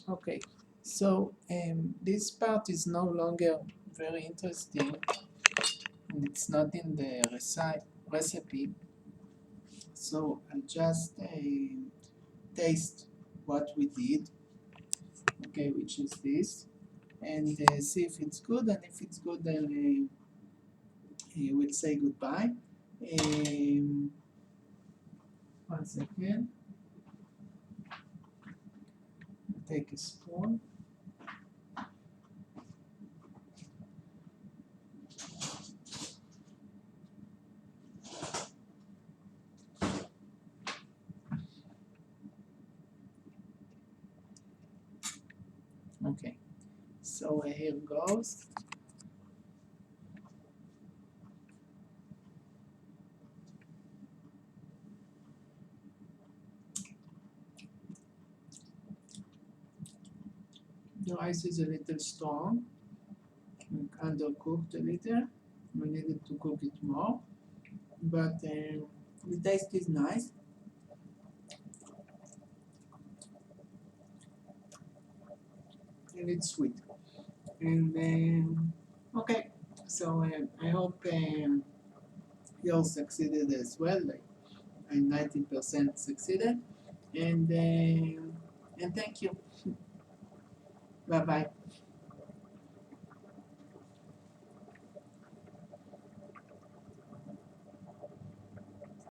Okay, so this part is no longer very interesting, and it's not in the recipe. So I just taste what we did, okay, which is this, and see if it's good. And if it's good, then we'll say goodbye. Um, 1 second. Take a spoon. Okay, so here goes. The rice is a little strong, undercooked a little. We needed to cook it more, but the taste is nice. And it's sweet. And okay, so I hope yours succeeded as well. Like I 90% succeeded, and thank you. Bye bye.